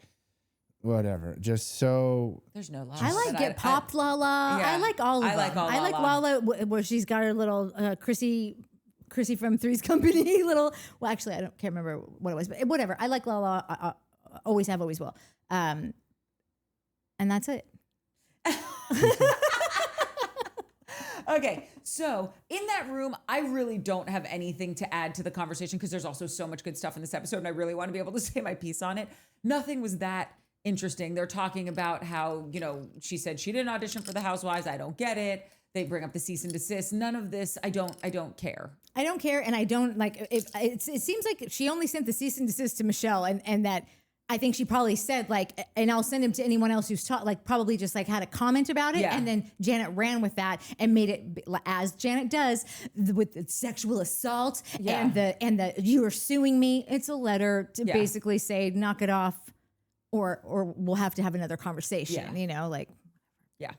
whatever, just so. There's no Lala. I like but Get Popped Lala. Yeah. I like all of them. I like all I like Lala where she's got her little Chrissy from Three's Company little. Well, actually, can't remember what it was, but whatever. I like Lala. Always have, always will. And that's it. Okay, so in that room, I really don't have anything to add to the conversation because there's also so much good stuff in this episode and I really want to be able to say my piece on it. Nothing was that interesting. They're talking about how, she said she didn't audition for the Housewives. I don't get it. They bring up the cease and desist. None of this. I don't care. I don't care, and I don't like it. It seems like she only sent the cease and desist to Michelle, and that I think she probably said like, and I'll send him to anyone else who's taught, like probably just like had a comment about it. Yeah. And then Janet ran with that and made it, as Janet does, with the sexual assault and the you are suing me. It's a letter to basically say, knock it off or we'll have to have another conversation, Yeah.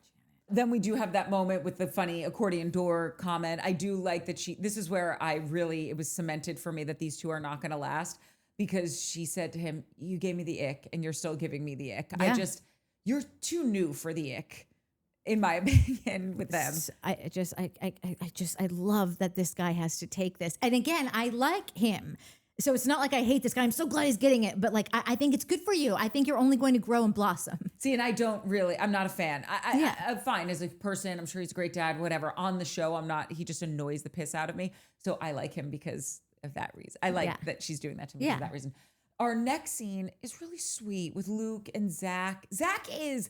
Then we do have that moment with the funny accordion door comment. I do like that this is where it was cemented for me that these 2 are not going to last. Because she said to him, you gave me the ick and you're still giving me the ick. Yeah. You're too new for the ick, in my opinion, with them. I love that this guy has to take this. And again, I like him. So it's not like I hate this guy. I'm so glad he's getting it. But like, I think it's good for you. I think you're only going to grow and blossom. See, and I'm not a fan. I'm fine as a person. I'm sure he's a great dad, whatever. On the show, he just annoys the piss out of me. So I like him because of that reason. I like that she's doing that to me for that reason. Our next scene is really sweet with Luke and Zack. Zack is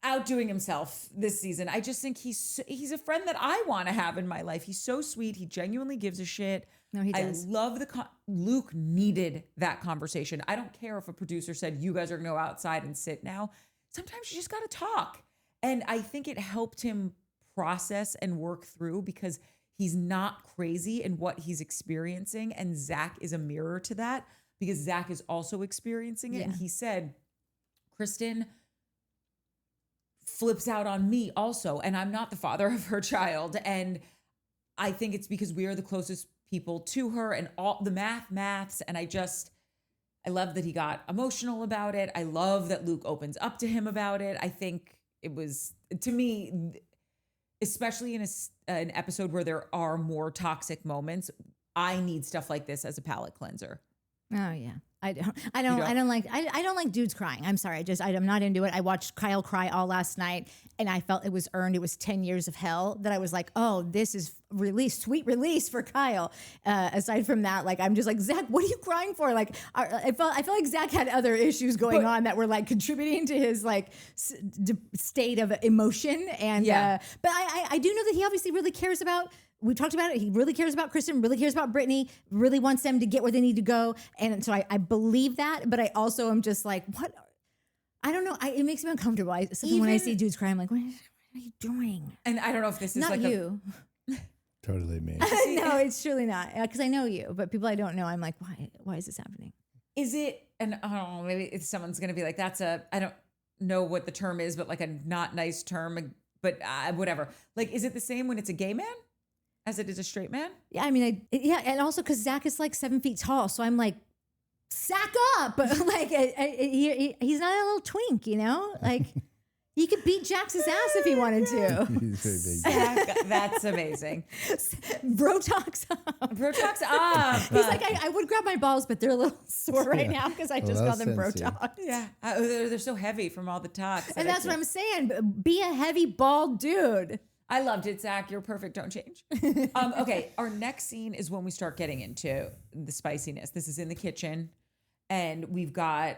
outdoing himself this season. I just think he's a friend that I want to have in my life. He's so sweet. He genuinely gives a shit. No, he does. I love Luke needed that conversation. I don't care if a producer said, you guys are going to go outside and sit now. Sometimes you just got to talk. And I think it helped him process and work through because he's not crazy in what he's experiencing. And Zack is a mirror to that because Zack is also experiencing it. Yeah. And he said, Kristen flips out on me also. And I'm not the father of her child. And I think it's because we are the closest people to her and all the maths. And I love that he got emotional about it. I love that Luke opens up to him about it. I think it was, to me, especially in an episode where there are more toxic moments, I need stuff like this as a palate cleanser. Oh yeah. I don't like dudes crying. I'm sorry. I'm not into it. I watched Kyle cry all last night and I felt it was earned. It was 10 years of hell that I was like, oh, this is sweet release for Kyle. Aside from that, like, I'm just like, Zack, what are you crying for? Like, I felt like Zack had other issues going on that were like contributing to his like state of emotion. And, but I do know that he obviously really cares about, we talked about it. He really cares about Kristen, really cares about Brittany, really wants them to get where they need to go. And so I believe that, but I also am just like, what? I don't know. It makes me uncomfortable. When I see dudes cry, I'm like, what are you doing? And I don't know if this is not like you. Totally me. No, it's truly not. Because I know you, but people I don't know, I'm like, why is this happening? Is it, and I don't know, maybe if someone's going to be like, I don't know what the term is, but like a not nice term, but whatever. Like, is it the same when it's a gay man as it is a straight man? Yeah, I mean, and also because Zack is like 7 feet tall, so I'm like, sack up, but like he's not a little twink, you know, like. He could beat Jax's ass if he wanted to. He's very big. That's amazing. Bro talks up. Bro talks up. He's like, I would grab my balls, but they're a little sore right now because I just called them bro talks. Yeah. They're so heavy from all the talks. And that's what I'm saying. Be a heavy bald dude. I loved it, Zack. You're perfect. Don't change. Okay. Our next scene is when we start getting into the spiciness. This is in the kitchen. And we've got...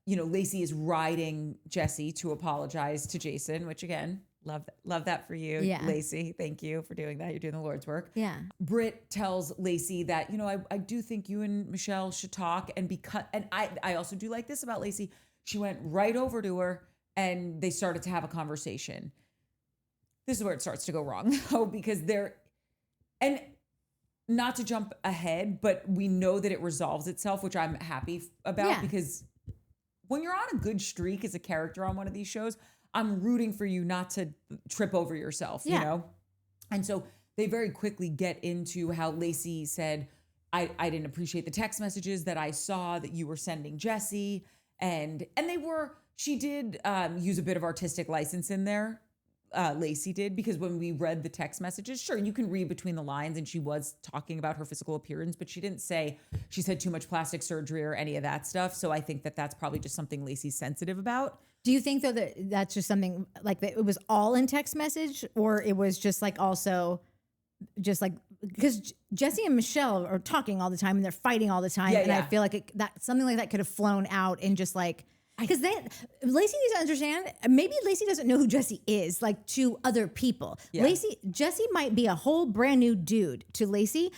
Lacey is riding Jesse to apologize to Jason, which again, love that for you, Lacey. Thank you for doing that. You're doing the Lord's work. Yeah. Britt tells Lacey that, I do think you and Michelle should talk, and I also do like this about Lacey. She went right over to her and they started to have a conversation. This is where it starts to go wrong though, because and not to jump ahead, but we know that it resolves itself, which I'm happy about because when you're on a good streak as a character on one of these shows, I'm rooting for you not to trip over yourself, you know? And so they very quickly get into how Lacey said, I didn't appreciate the text messages that I saw that you were sending Jesse. And she did use a bit of artistic license in there. Lacey did, because when we read the text messages, sure, you can read between the lines and she was talking about her physical appearance, but she didn't say she's had too much plastic surgery or any of that stuff. So I think that that's probably just something Lacey's sensitive about. Do you think though that that's just something like that it was all in text message, or it was just like also just like, because Jesse and Michelle are talking all the time and they're fighting all the time. I feel like that something like that could have flown out in just like, because Lacey needs to understand, maybe Lacey doesn't know who Jesse is, like to other people. Yeah. Jesse might be a whole brand new dude to Lacey.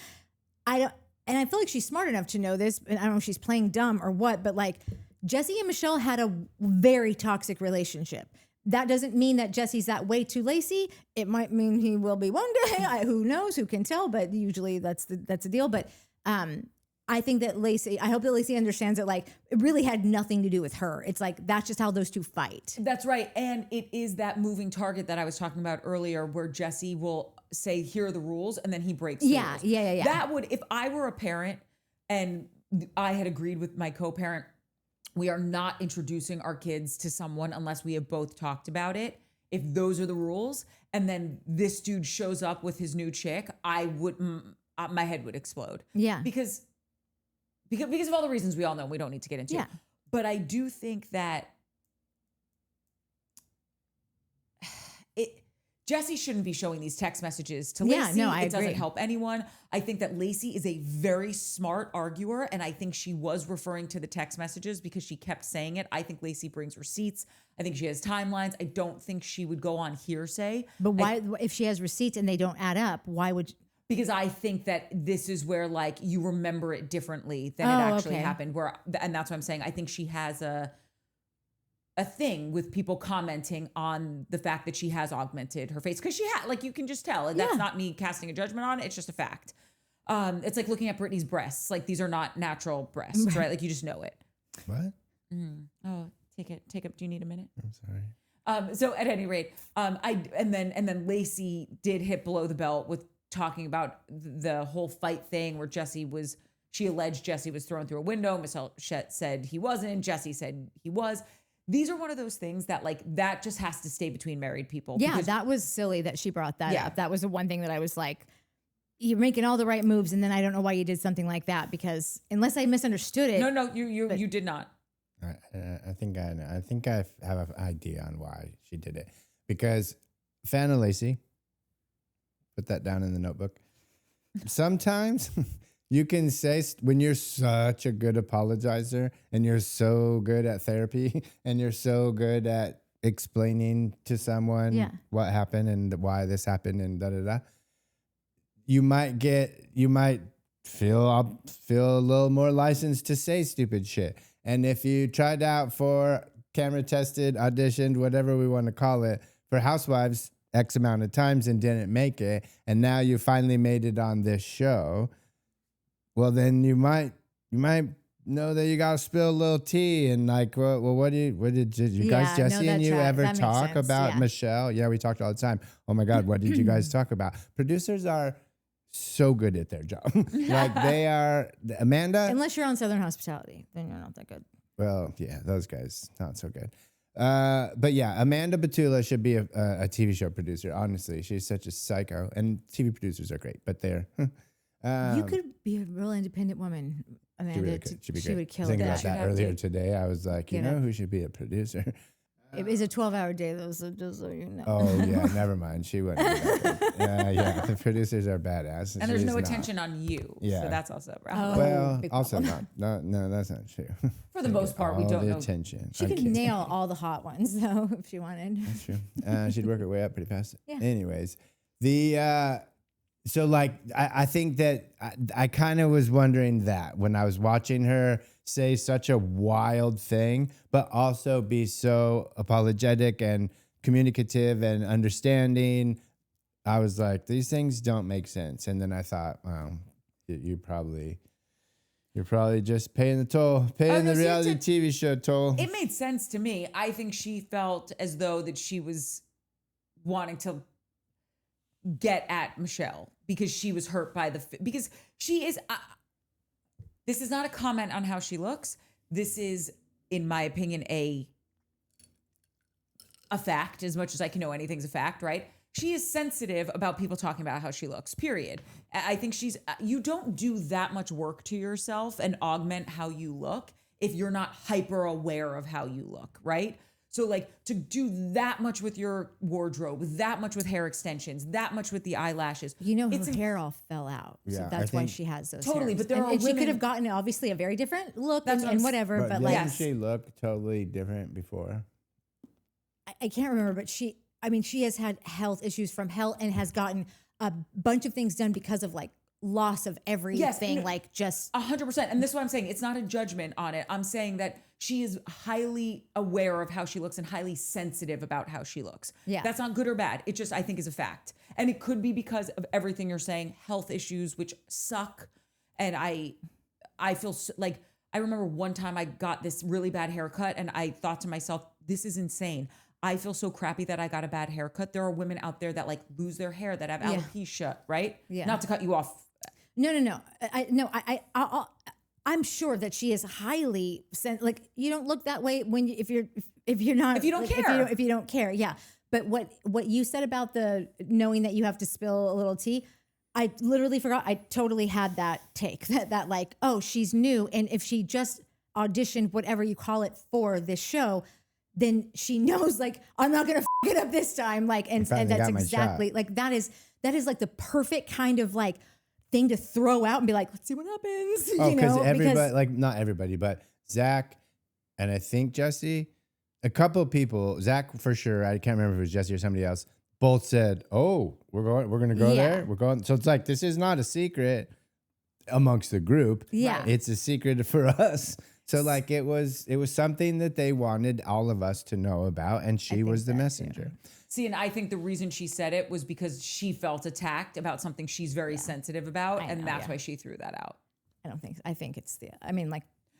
And I feel like she's smart enough to know this, and I don't know if she's playing dumb or what, but like Jesse and Michelle had a very toxic relationship. That doesn't mean that Jesse's that way to Lacey. It might mean he will be one day. Who knows? Who can tell? But usually that's the deal. But I think that I hope that Lacey understands that like it really had nothing to do with her. It's like that's just how those two fight. That's right. And it is that moving target that I was talking about earlier where Jesse will say, here are the rules, and then he breaks the rules. Yeah. That would, if I were a parent and I had agreed with my co-parent, we are not introducing our kids to someone unless we have both talked about it. If those are the rules, and then this dude shows up with his new chick, I would, my head would explode. Yeah. Because of all the reasons we all know we don't need to get into. Yeah. But I do think that Jesse shouldn't be showing these text messages to Lacey. Yeah, no, I agree. It doesn't help anyone. I think that Lacey is a very smart arguer, and I think she was referring to the text messages because she kept saying it. I think Lacey brings receipts. I think she has timelines. I don't think she would go on hearsay. But why, if she has receipts and they don't add up, why would... Because I think that this is where like you remember it differently than it actually happened. And that's what I'm saying. I think she has a thing with people commenting on the fact that she has augmented her face, because she had, like, you can just tell. And that's not me casting a judgment on it. It's just a fact. It's like looking at Brittany's breasts. Like, these are not natural breasts, right? Like, you just know it. What? Oh, take it. Do you need a minute? I'm sorry. So at any rate, and then Lacey did hit below the belt with talking about the whole fight thing where she alleged Jesse was thrown through a window. Michelle said he wasn't. Jesse said he was. These are one of those things that like, that just has to stay between married people. Yeah, that was silly that she brought that up. That was the one thing that I was like, you're making all the right moves, and then I don't know why you did something like that, because unless I misunderstood it. No, you did not. I think I know. I think I have an idea on why she did it. Because fan of Lacey, put that down in the notebook. Sometimes you can say, when you're such a good apologizer and you're so good at therapy and you're so good at explaining to someone what happened and why this happened and da-da-da, you might feel a little more licensed to say stupid shit. And if you tried out for camera tested, auditioned, whatever we want to call it, for Housewives X amount of times and didn't make it, and now you finally made it on this show, well, then you might know that you gotta spill a little tea and like, well, what did you guys, Yeah, no, Jesse and you that ever makes talk sense, about yeah. Michelle? Yeah, we talked all the time. Oh my God, what did you guys talk about? Producers are so good at their job. Like they are. Amanda. Unless you're on Southern Hospitality, then you're not that good. Well, yeah, those guys not so good. But yeah, Amanda Batula should be a TV show producer. Honestly, she's such a psycho, and TV producers are great, but they're. You could be a real independent woman, Amanda. She really could. She'd be She great. would kill Thinking it. about that earlier today, I was like, you Get know it. who should be a producer? It was a 12-hour day, though, so just so you know. Oh yeah, never mind. She wouldn't. Be that good. Yeah, the producers are badass, And there's she's no not. attention on you. Yeah. So that's also Oh. right. Well, big also problem. not. No, that's not true. For the most part, we All don't the know. attention. She I'm could kidding. nail all the hot ones, though, if she wanted. That's true. She'd work her way up pretty fast. Yeah. Anyways, so like I think that I kind of was wondering that when I was watching her say such a wild thing, but also be so apologetic and communicative and understanding. I was like, these things don't make sense. And then I thought, wow, you're probably just paying the toll, paying the reality TV show toll. It made sense to me. I think she felt as though that she was wanting to get at Michelle because she was hurt by because she is. This is not a comment on how she looks. This is, in my opinion, a fact. As much as I can know anything's a fact, right? She is sensitive about people talking about how she looks, period. I think you don't do that much work to yourself and augment how you look if you're not hyper aware of how you look, right? So like to do that much with your wardrobe, that much with hair extensions, that much with the eyelashes. You know, her hair all fell out. So Yeah, that's I why think- she has those Totally, hairs. but there are and she women- could have gotten obviously a very different look That's what and I'm whatever, but But like didn't she look totally different before? I can't remember, but she has had health issues from hell and has gotten a bunch of things done because of like loss of everything, like just 100%. And this is what I'm saying. It's not a judgment on it. I'm saying that she is highly aware of how she looks and highly sensitive about how she looks. Yeah. That's not good or bad. It just, I think, is a fact. And it could be because of everything you're saying, health issues, which suck. And I feel like, I remember one time I got this really bad haircut and I thought to myself, this is insane. I feel so crappy that I got a bad haircut. There are women out there that like lose their hair, that have alopecia, right? Yeah. Not to cut you off. No. I'm sure that she is highly like you don't look that way when if you don't care. if you don't care, yeah. But what you said about the knowing that you have to spill a little tea, I literally forgot. I totally had that take that like, oh, she's new, and if she just auditioned whatever you call it for this show, then she knows like I'm not gonna f it up this time. Like, and that's exactly like that is like the perfect kind of like thing to throw out and be like, let's see what happens. Oh, you know, everybody, like not everybody, but Zack and I think Jesse, a couple of people, Zack for sure. I can't remember if it was Jesse or somebody else. Both said, "Oh, we're going to go there. We're going." So it's like this is not a secret amongst the group. Yeah, it's a secret for us. So like it was something that they wanted all of us to know about, and she was the messenger. See, and I think the reason she said it was because she felt attacked about something she's very sensitive about, and that's why she threw that out. I think it's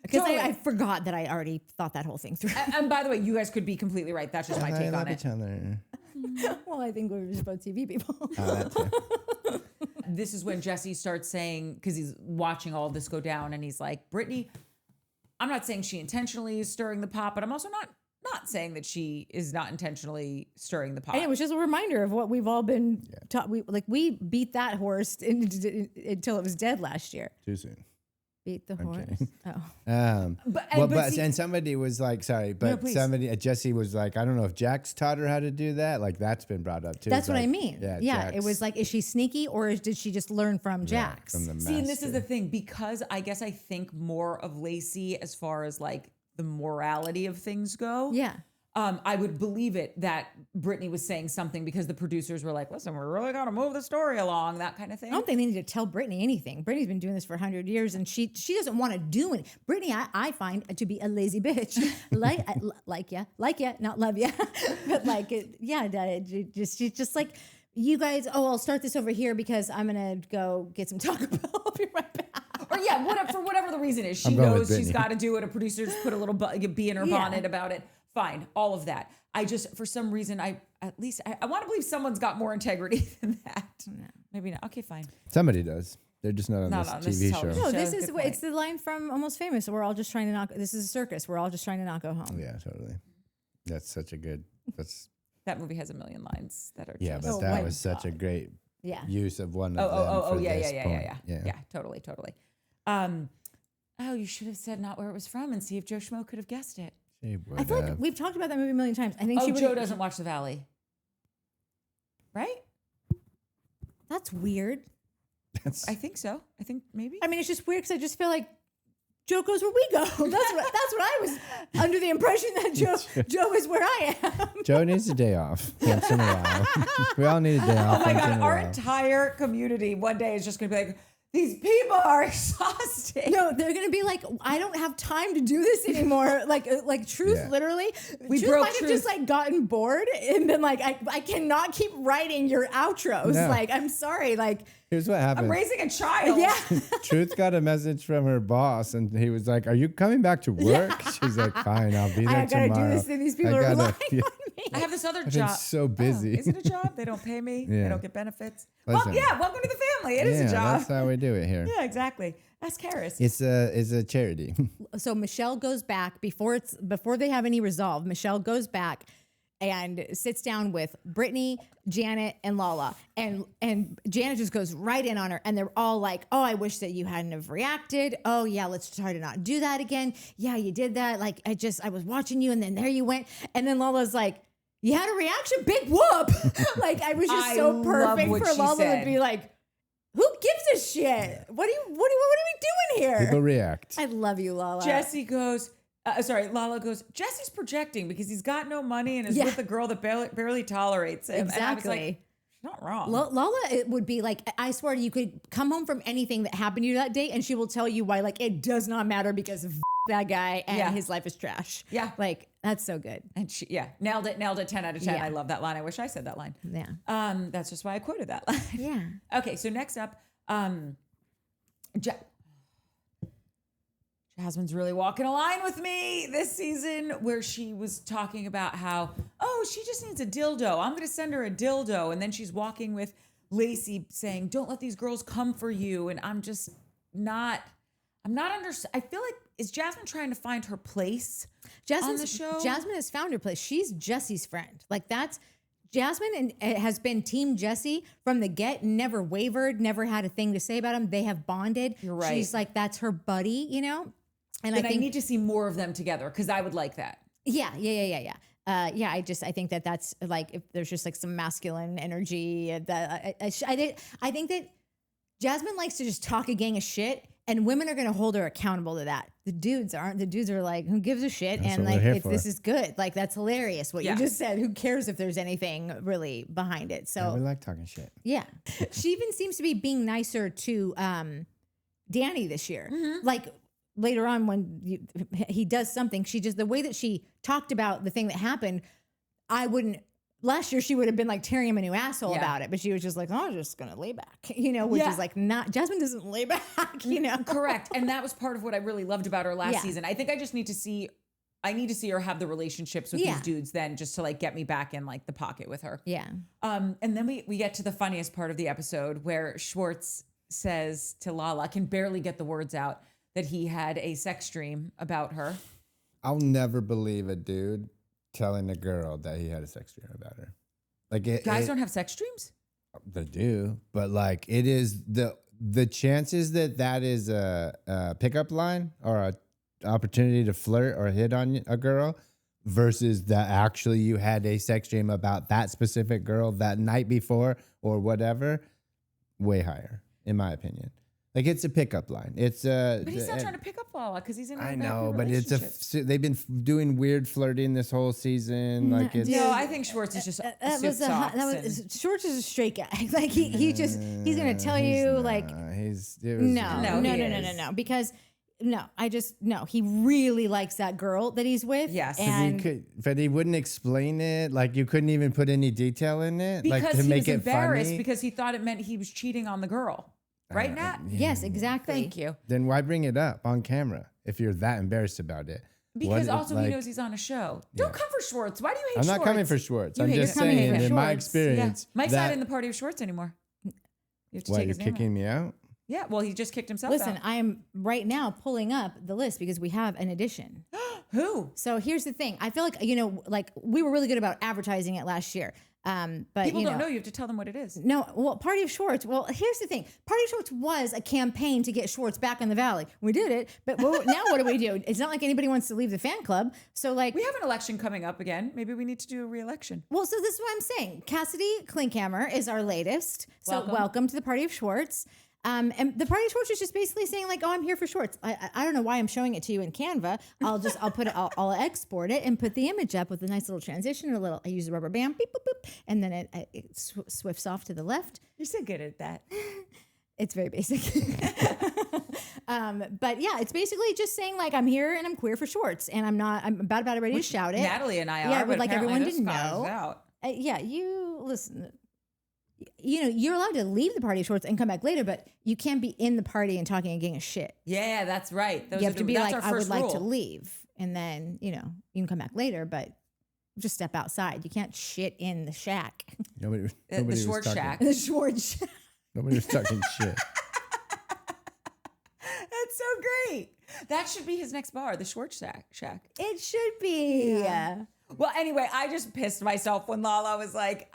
because I forgot that I already thought that whole thing through. And by the way, you guys could be completely right. That's just my take on it. Well, I think we're just both TV people. That too. This is when Jesse starts saying, because he's watching all this go down, and he's like, Brittany, I'm not saying she intentionally is stirring the pot, but I'm also not saying that she is not intentionally stirring the pot. And it was just a reminder of what we've all been taught. We beat that horse until it was dead last year. Too soon. Beat the horse. kidding. Oh, And somebody was like, sorry, but Jesse was like, I don't know if Jack's taught her how to do that. Like that's been brought up too. that's what like, I mean. Yeah, it was like, is she sneaky or did she just learn from Jax? From the See, and this master. is the thing, because I guess I think more of Lacey as far as like the morality of things go. Yeah. I would believe it that Brittany was saying something because the producers were like, listen, we're really going to move the story along, that kind of thing. I don't think they need to tell Brittany anything. Brittany's been doing this for 100 years and she doesn't want to do it. Brittany, I find to be a lazy bitch. like ya, not love ya. But like, she's just like, you guys, I'll start this over here because I'm going to go get some Taco Bell. I'll be right back. or yeah, for whatever the reason is, she I'm going with knows she's Brittany. got to do it. A producer just put a little bee in her bonnet about it. Fine, all of that. I just, for some reason, I want to believe someone's got more integrity than that. No. Maybe not. Okay, fine. Somebody does. They're just not on this TV show. No, Show, this is good point. it's the line from Almost Famous. We're all just trying to knock. This is a circus. We're all just trying to not go home. Yeah, totally. That's such a good. That movie has a million lines that are Yeah, just, but that was such a great use of one of them. Yeah. Totally. Oh, you should have said not where it was from and see if Joe Schmo could have guessed it. I feel like we've talked about that movie a million times. I think Joe doesn't watch The Valley. Right? That's weird. I think so. I think maybe. I mean, it's just weird because I just feel like Joe goes where we go. That's what I was under the impression that Joe is where I am. Joe needs a day off once in a while. We all need a day off. Oh my once in God, a our while. entire community one day is just going to be like, these people are exhausted. No, they're gonna be like, I don't have time to do this anymore. Like Truth, literally. Truth broke might have Truth. just like gotten bored and been like, I cannot keep writing your outros. No. Like, I'm sorry. Like, Here's what happened. I'm raising a child. yeah. Truth got a message from her boss, and he was like, "Are you coming back to work?" She's like, "Fine, I'll be there I gotta tomorrow." do this thing. These people I are gotta- relying yeah. on me. I have this other I've job. been so busy. Oh, is it a job? They don't pay me. Yeah. They don't get benefits. Listen. Well, yeah, welcome to the family. It is a job. That's how we do it here. Yeah, exactly. Ask Karis. It's a charity. So Michelle goes back before they have any resolve. Michelle goes back and sits down with Brittany, Janet, and Lala. And Janet just goes right in on her. And they're all like, oh, I wish that you hadn't have reacted. Oh, yeah, let's try to not do that again. Yeah, you did that. Like, I was watching you and then there you went. And then Lala's like, you had a reaction? Big whoop. Like, I was just so love perfect what for she Lala said. to be like, who gives a shit? What are we doing here? People react. I love you, Lala. Lala goes, Jesse's projecting because he's got no money and is Yeah. with a girl that barely tolerates him. And I was like, Exactly. she's not wrong. Lala, it would be like, I swear you could come home from anything that happened to you that day and she will tell you why, like, it does not matter because that guy and his life is trash. Yeah. Like, that's so good. And she, nailed it 10 out of 10. Yeah. I love that line. I wish I said that line. Yeah. That's just why I quoted that line. Yeah. Okay, so next up, Jasmine's really walking a line with me this season where she was talking about how, she just needs a dildo. I'm going to send her a dildo. And then she's walking with Lacey saying, don't let these girls come for you. And I'm not I feel like, is Jasmine trying to find her place on the show? Jasmine has found her place. She's Jesse's friend. Like, that's Jasmine and has been Team Jesse from the get, never wavered, never had a thing to say about him. They have bonded. You're right. She's like, that's her buddy, you know? And I need to see more of them together because I would like that. Yeah. I think that's like, if there's just like some masculine energy that I think that Jasmine likes to just talk a gang of shit and women are going to hold her accountable to that. The dudes aren't. The dudes are like, who gives a shit? That's and what we're here for. this is good. Like, that's hilarious. What Yeah. you just said. Who cares if there's anything really behind it? We So like talking shit. yeah. She even seems to be being nicer to Danny this year. Mm-hmm. Like, later on when he does something, she just, the way that she talked about the thing that happened, last year she would have been like tearing him a new asshole about it, but she was just like, I'm just going to lay back, which is like not, Jasmine doesn't lay back, Correct. And that was part of what I really loved about her last season. I think I just need to see her have the relationships with these dudes then just to like get me back in like the pocket with her. Yeah. And then we get to the funniest part of the episode where Schwartz says to Lala, can barely get the words out, that he had a sex dream about her. I'll never believe a dude telling a girl that he had a sex dream about her. Like, Guys don't have sex dreams? They do, but like, it is the chances that is a pickup line or a opportunity to flirt or hit on a girl versus that actually you had a sex dream about that specific girl that night before or whatever, way higher, in my opinion. Like, it's a pickup line. But he's not trying to pick up Lala because he's in a I happy know, but relationship. they've been doing weird flirting this whole season. Like, it's No, I think Schwartz is just Schwartz is a straight guy. Like, he's gonna tell you like, no, because he really likes that girl that he's with. Yes. But he wouldn't explain it. Like, you couldn't even put any detail in it. Because like, to he make was it embarrassed funny. because he thought it meant he was cheating on the girl. Right, Nat? Yes, exactly. Thank you. Then why bring it up on camera if you're that embarrassed about it? Because also he knows he's on a show. Don't come for Schwartz. Why do you hate Schwartz? I'm not coming for Schwartz. You I'm hate just coming saying, for in my Schwartz. experience, Mike's not in the party of Schwartz anymore. You have to what, take you're his name kicking me out? out. Yeah, well, he just kicked himself Listen, out. I am right now pulling up the list because we have an addition. Who? So here's the thing. I feel like, like we were really good about advertising it last year. But People don't know. You have to tell them what it is. No, well, Party of Schwartz. Well, here's the thing. Party of Schwartz was a campaign to get Schwartz back in the Valley. We did it, but now what do we do? It's not like anybody wants to leave the fan club. So like, We have an election coming up again. Maybe we need to do a re-election. well, so this is what I'm saying. Cassidy Klinkhammer is our latest. So welcome to the Party of Schwartz. And the Party of Schwartz is just basically saying like, oh, I'm here for Schwartz. I don't know why I'm showing it to you in Canva. I'll export it and put the image up with a nice little transition, I use a rubber band, beep, boop, boop, and then it swifts off to the left. You're so good at that. It's very basic. But yeah, it's basically just saying like, I'm here and I'm queer for Schwartz, and I'm about ready to shout it. Natalie and I are. Yeah, but like everyone apparently didn't this guy's know. out. Yeah, you listen. You're allowed to leave the Party of Schwartz and come back later, but you can't be in the party and talking and getting a shit. Yeah, that's right. You have to be that's like, our I would first like rule. to leave, and then you can come back later, but just step outside. You can't shit in the shack. Nobody The was Schwartz talking. shack. The Schwartz shack. Nobody was talking shit. That's so great. That should be his next bar, the Schwartz Shack. It should be. Yeah. Well, anyway, I just pissed myself when Lala was like,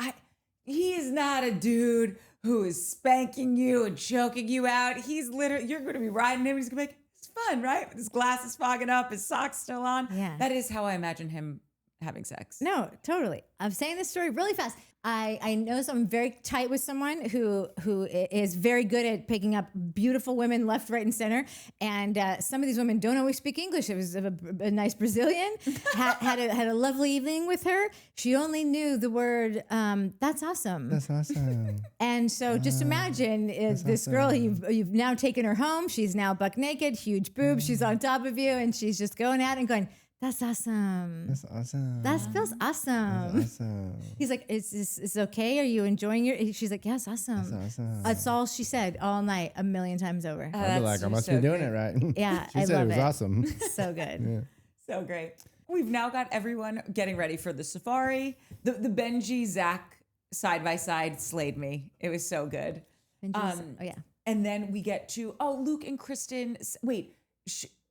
he is not a dude who is spanking you and choking you out. He's literally, you're going to be riding him. He's going to be like, it's fun, right? With his glasses fogging up, his socks still on. Yeah. That is how I imagine him having sex. No, totally. I'm saying this story really fast. I know I'm very tight with someone who is very good at picking up beautiful women left, right, and center. And some of these women don't always speak English. It was a nice Brazilian. had a lovely evening with her. She only knew the word "that's awesome." That's awesome. And so just imagine this girl. You've now taken her home. She's now buck naked, huge boobs. She's on top of you, and she's just going at it and going, "That's awesome. That's awesome. That feels awesome." That's awesome. He's like, is okay? Are you enjoying your? She's like, yes, awesome. That's awesome. That's all she said all night, a million times over. I'd be like, I must be doing it right. Yeah, she I said love it was it. awesome. So good. So great. We've now got everyone getting ready for the safari. The Benji Zack side by side slayed me. It was so good. Oh yeah. And then we get to Luke and Kristen. Wait,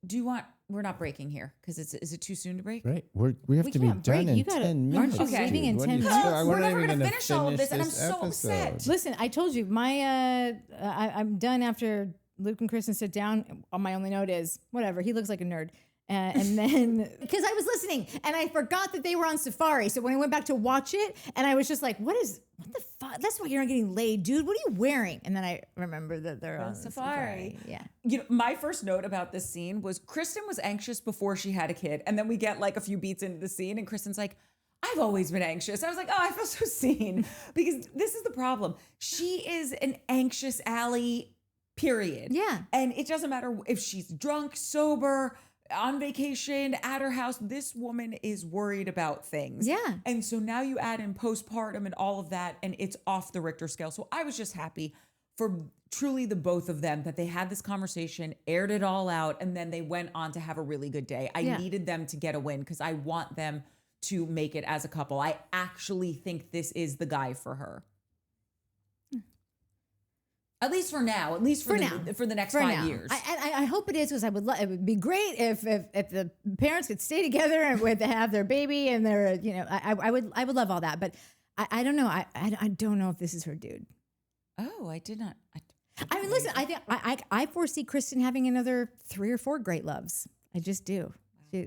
do you want? We're not breaking here because is it too soon to break? Right. We have to be can't done break. in You gotta- 10 aren't minutes. you leaving in dude. 10 What minutes? are you- We're not never even gonna gonna finish all of this, and I'm this so upset. episode. Listen, I told you I'm done after Luke and Kristen sit down. My only note is whatever. He looks like a nerd. And then, because I was listening and I forgot that they were on safari. So when I went back to watch it, and I was just like, what the fuck? That's why you're not getting laid, dude. What are you wearing? And then I remember that they're on safari. Yeah. My first note about this scene was Kristen was anxious before she had a kid. And then we get like a few beats into the scene and Kristen's like, I've always been anxious. I was like, I feel so seen because this is the problem. She is an anxious Allie, period. Yeah. And it doesn't matter if she's drunk, sober, on vacation, at her house, this woman is worried about things. Yeah. And so now you add in postpartum and all of that, and it's off the Richter scale. So I was just happy for truly the both of them that they had this conversation, aired it all out, and then they went on to have a really good day. I needed them to get a win because I want them to make it as a couple. I actually think this is the guy for her. At least for now. At least for the next 5 years. I hope it is because it would be great if the parents could stay together and would have their baby and their I would love all that, but I don't know. I don't know if this is her dude. Oh, I did not. I mean, listen. I think I foresee Kristen having another 3 or 4 great loves. I just do.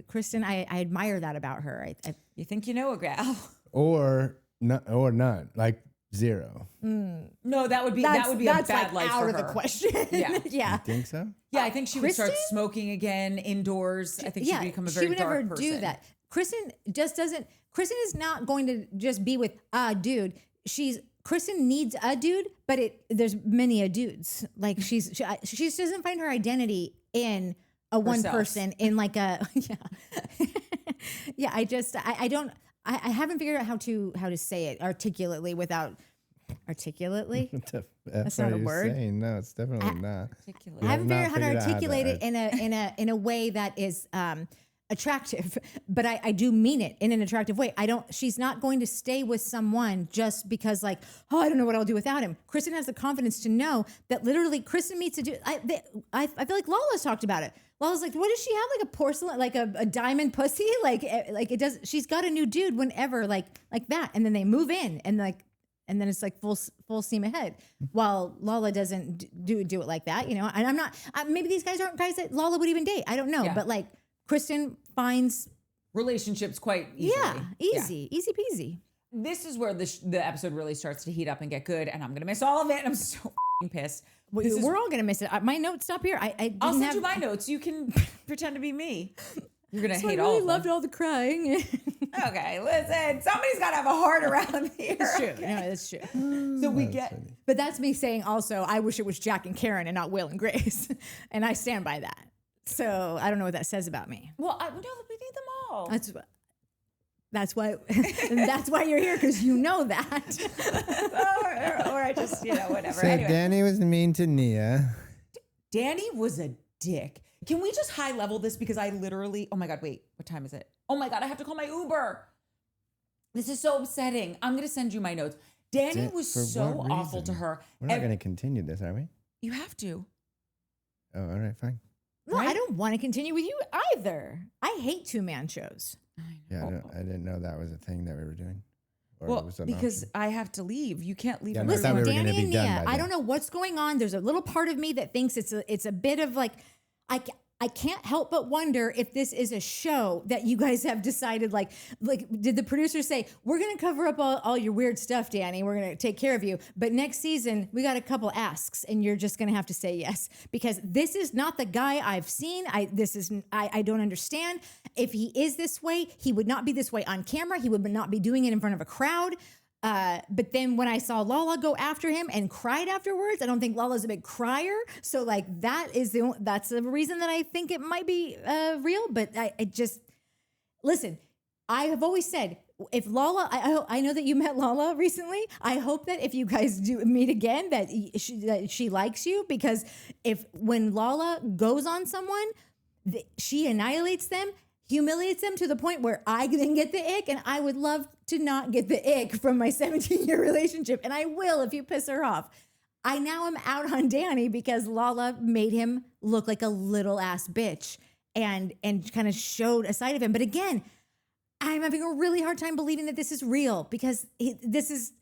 Kristen, I admire that about her. You think you know a gal? Or none. Like 0. No, that would be a bad life out for of her. the question. Yeah. Yeah. You think so? Yeah, I think she would start Kristen? smoking again indoors. I think she'd become a very she would dark never person. do that. Kristen just doesn't. Kristen is not going to just be with a dude. Kristen needs a dude, but there's many a dudes. Like she doesn't find her identity in a one Herself. person in like a yeah. I haven't figured out how to say it articulately without articulately. That's not a you're word. saying. No, it's definitely not. Articulate. I haven't not figured out how to figured out how to articulate it in a way that is attractive, but I do mean it in an attractive way. She's not going to stay with someone just because like, oh, I don't know what I'll do without him. Kristen has the confidence to know that literally Kristen meets a dude. I feel like Lala's talked about it. Lala's like, what does she have? Like a porcelain, like a diamond pussy? Like it does. She's got a new dude whenever like that. And then they move in and then it's like full steam ahead. While Lala doesn't do it like that, you know. And I'm not. Maybe these guys aren't guys that Lala would even date. I don't know. Yeah. But like Kristen finds relationships quite easily. easy peasy. This is where the episode really starts to heat up and get good, and I'm gonna miss all of it. And I'm so pissed. We're all gonna miss it. My notes stop here. I'll send you my notes. You can pretend to be me. You're gonna hate I all really of loved them. all the crying. Okay, listen. Somebody's gotta have a heart around here. It's true. No, it's true. So we get. funny. But that's me saying also, I wish it was Jack and Karen and not Will and Grace, and I stand by that. So I don't know what that says about me. Well, no, we need them all. That's why that's why you're here, because you know that. or I just, whatever. So Anyway, Danny was mean to Nia. Danny was a dick. Can we just high level this? Because I literally, oh my God, wait, what time is it? Oh my God, I have to call my Uber. This is so upsetting. I'm going to send you my notes. Danny was For so what awful to reason? her. We're not going to continue this, are we? You have to. Oh, all right, fine. No, Right? I don't want to continue with you either. I hate 2-man shows. Yeah, I didn't know that was a thing that we were doing. Or it Well, was an because option. I have to leave. You can't leave. Yeah, him no, I alone. thought we Listen, were gonna Danny be and done Nia, by I then. don't know what's going on. There's a little part of me that thinks it's a bit of like, I can't help but wonder if this is a show that you guys have decided, like did the producer say, we're going to cover up all your weird stuff, Danny, we're going to take care of you, but next season we got a couple asks and you're just going to have to say yes, because this is not the guy I've seen. I don't understand. If he is this way, he would not be this way on camera. He would not be doing it in front of a crowd. But then when I saw Lala go after him and cried afterwards, I don't think Lala's a big crier. So like that's the reason that I think it might be real. But I just, listen, I have always said, if Lala, I know that you met Lala recently. I hope that if you guys do meet again, that she likes you, because when Lala goes on someone, she annihilates them, humiliates them to the point where I then get the ick, and I would love to not get the ick from my 17-year relationship, and I will if you piss her off. I now am out on Danny because Lala made him look like a little ass bitch and kind of showed a side of him. But again, I'm having a really hard time believing that this is real, because this is,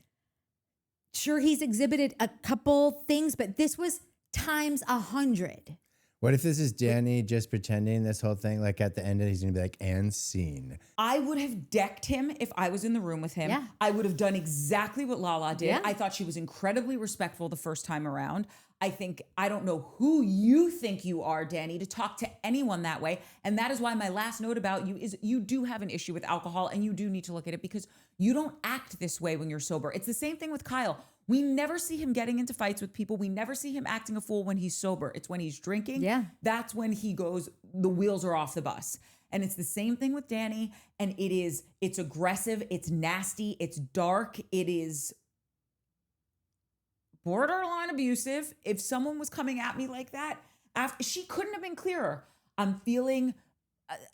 sure, he's exhibited a couple things, but this was times 100. What if this is Danny just pretending this whole thing? Like at the end, he's gonna be like, "And scene." I would have decked him if I was in the room with him. Yeah. I would have done exactly what Lala did. Yeah. I thought she was incredibly respectful the first time around. I don't know who you think you are, Danny, to talk to anyone that way. And that is why my last note about you is you do have an issue with alcohol, and you do need to look at it, because you don't act this way when you're sober. It's the same thing with Kyle. We never see him getting into fights with people. We never see him acting a fool when he's sober. It's when he's drinking. Yeah. That's when he goes, the wheels are off the bus. And it's the same thing with Danny. And it's aggressive. It's nasty. It's dark. It is borderline abusive. If someone was coming at me like that, she couldn't have been clearer. I'm feeling,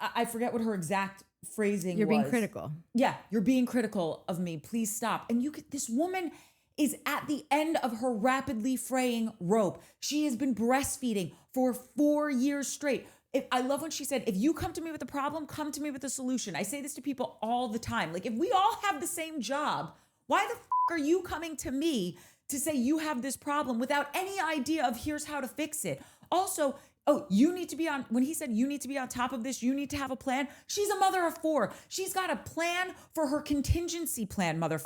I forget what her exact phrasing was. You're being critical. Yeah, you're being critical of me. Please stop. And this woman is at the end of her rapidly fraying rope. She has been breastfeeding for 4 years straight. I love when she said, if you come to me with a problem, come to me with a solution. I say this to people all the time. Like, if we all have the same job, why the are you coming to me to say you have this problem without any idea of here's how to fix it? Also, you need to be when he said you need to be on top of this, you need to have a plan. She's a mother of 4. She's got a plan for her contingency plan, mother.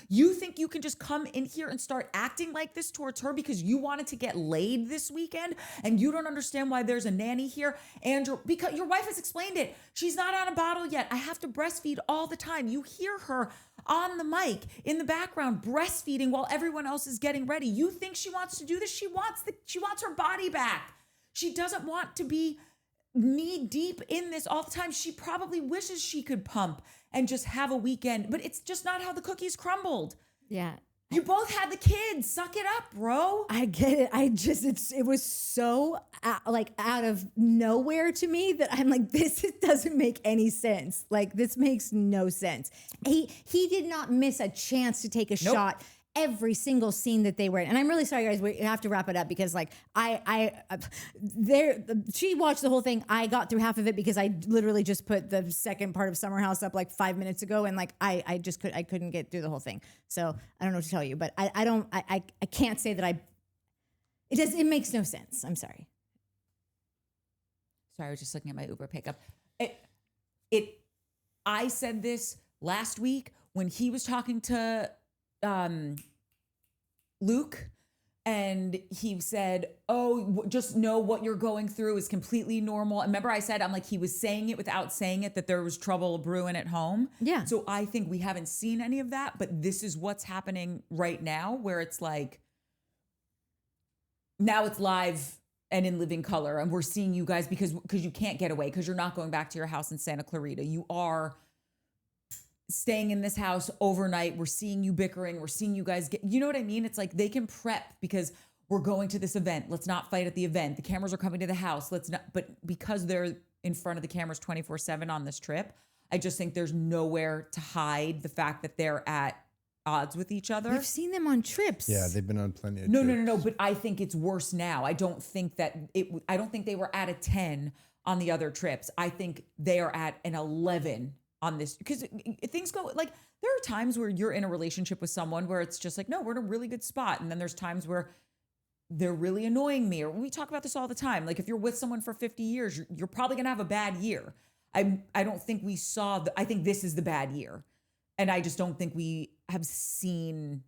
You think you can just come in here and start acting like this towards her because you wanted to get laid this weekend, and you don't understand why there's a nanny here, and because your wife has explained it. She's not on a bottle yet. I have to breastfeed all the time. You hear her on the mic in the background breastfeeding while everyone else is getting ready. You think she wants to do this? She wants her body back. She doesn't want to be knee deep in this all the time. She probably wishes she could pump and just have a weekend, but it's just not how the cookies crumbled. Yeah. You both had the kids. Suck it up, bro. I get it. It was so out of nowhere to me that I'm like, this doesn't make any sense. Like, this makes no sense. He did not miss a chance to take a shot every single scene that they were in. And I'm really sorry, guys, we have to wrap it up because like she watched the whole thing. I got through half of it because I literally just put the second part of Summer House up like 5 minutes ago. And like, I couldn't get through the whole thing. So I don't know what to tell you, but I can't say that it makes no sense. I'm sorry. Sorry, I was just looking at my Uber pickup. I said this last week when he was talking to Luke, and he said, just know what you're going through is completely normal. And remember I said, I'm like, he was saying it without saying it, that there was trouble brewing at home. Yeah. So I think we haven't seen any of that, but this is what's happening right now, where it's like, now it's live and in living color, and we're seeing you guys because you can't get away, because you're not going back to your house in Santa Clarita. You are staying in this house overnight. We're seeing you bickering. We're seeing you guys you know what I mean? It's like they can prep because we're going to this event. Let's not fight at the event. The cameras are coming to the house. But because they're in front of the cameras 24/7 on this trip, I just think there's nowhere to hide the fact that they're at odds with each other. We've seen them on trips. Yeah, they've been on plenty of trips. No, But I think it's worse now. I don't think they were at a 10 on the other trips. I think they are at an 11 on this, because things go like, there are times where you're in a relationship with someone where it's just like, no, we're in a really good spot. And then there's times where they're really annoying me, or we talk about this all the time. Like if you're with someone for 50 years, you're probably going to have a bad year. I don't think we saw, I think this is the bad year. And I just don't think we have seen,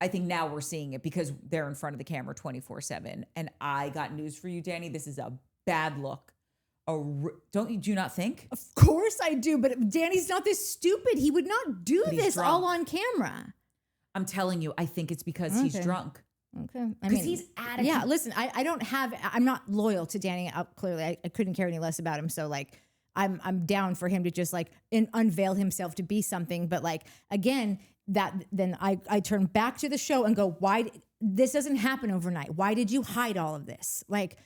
I think now we're seeing it because they're in front of the camera 24/7. And I got news for you, Danny. This is a bad look. Do you not think? Of course I do, but Danny's not this stupid. He would not do this drunk. all on camera. I'm telling you, I think it's because he's drunk. Okay. Because he's at yeah, listen, I'm not loyal to Danny. Clearly, I couldn't care any less about him. So like, I'm down for him to just like unveil himself to be something. But like, again, then I turn back to the show and go, this doesn't happen overnight. Why did you hide all of this? Like,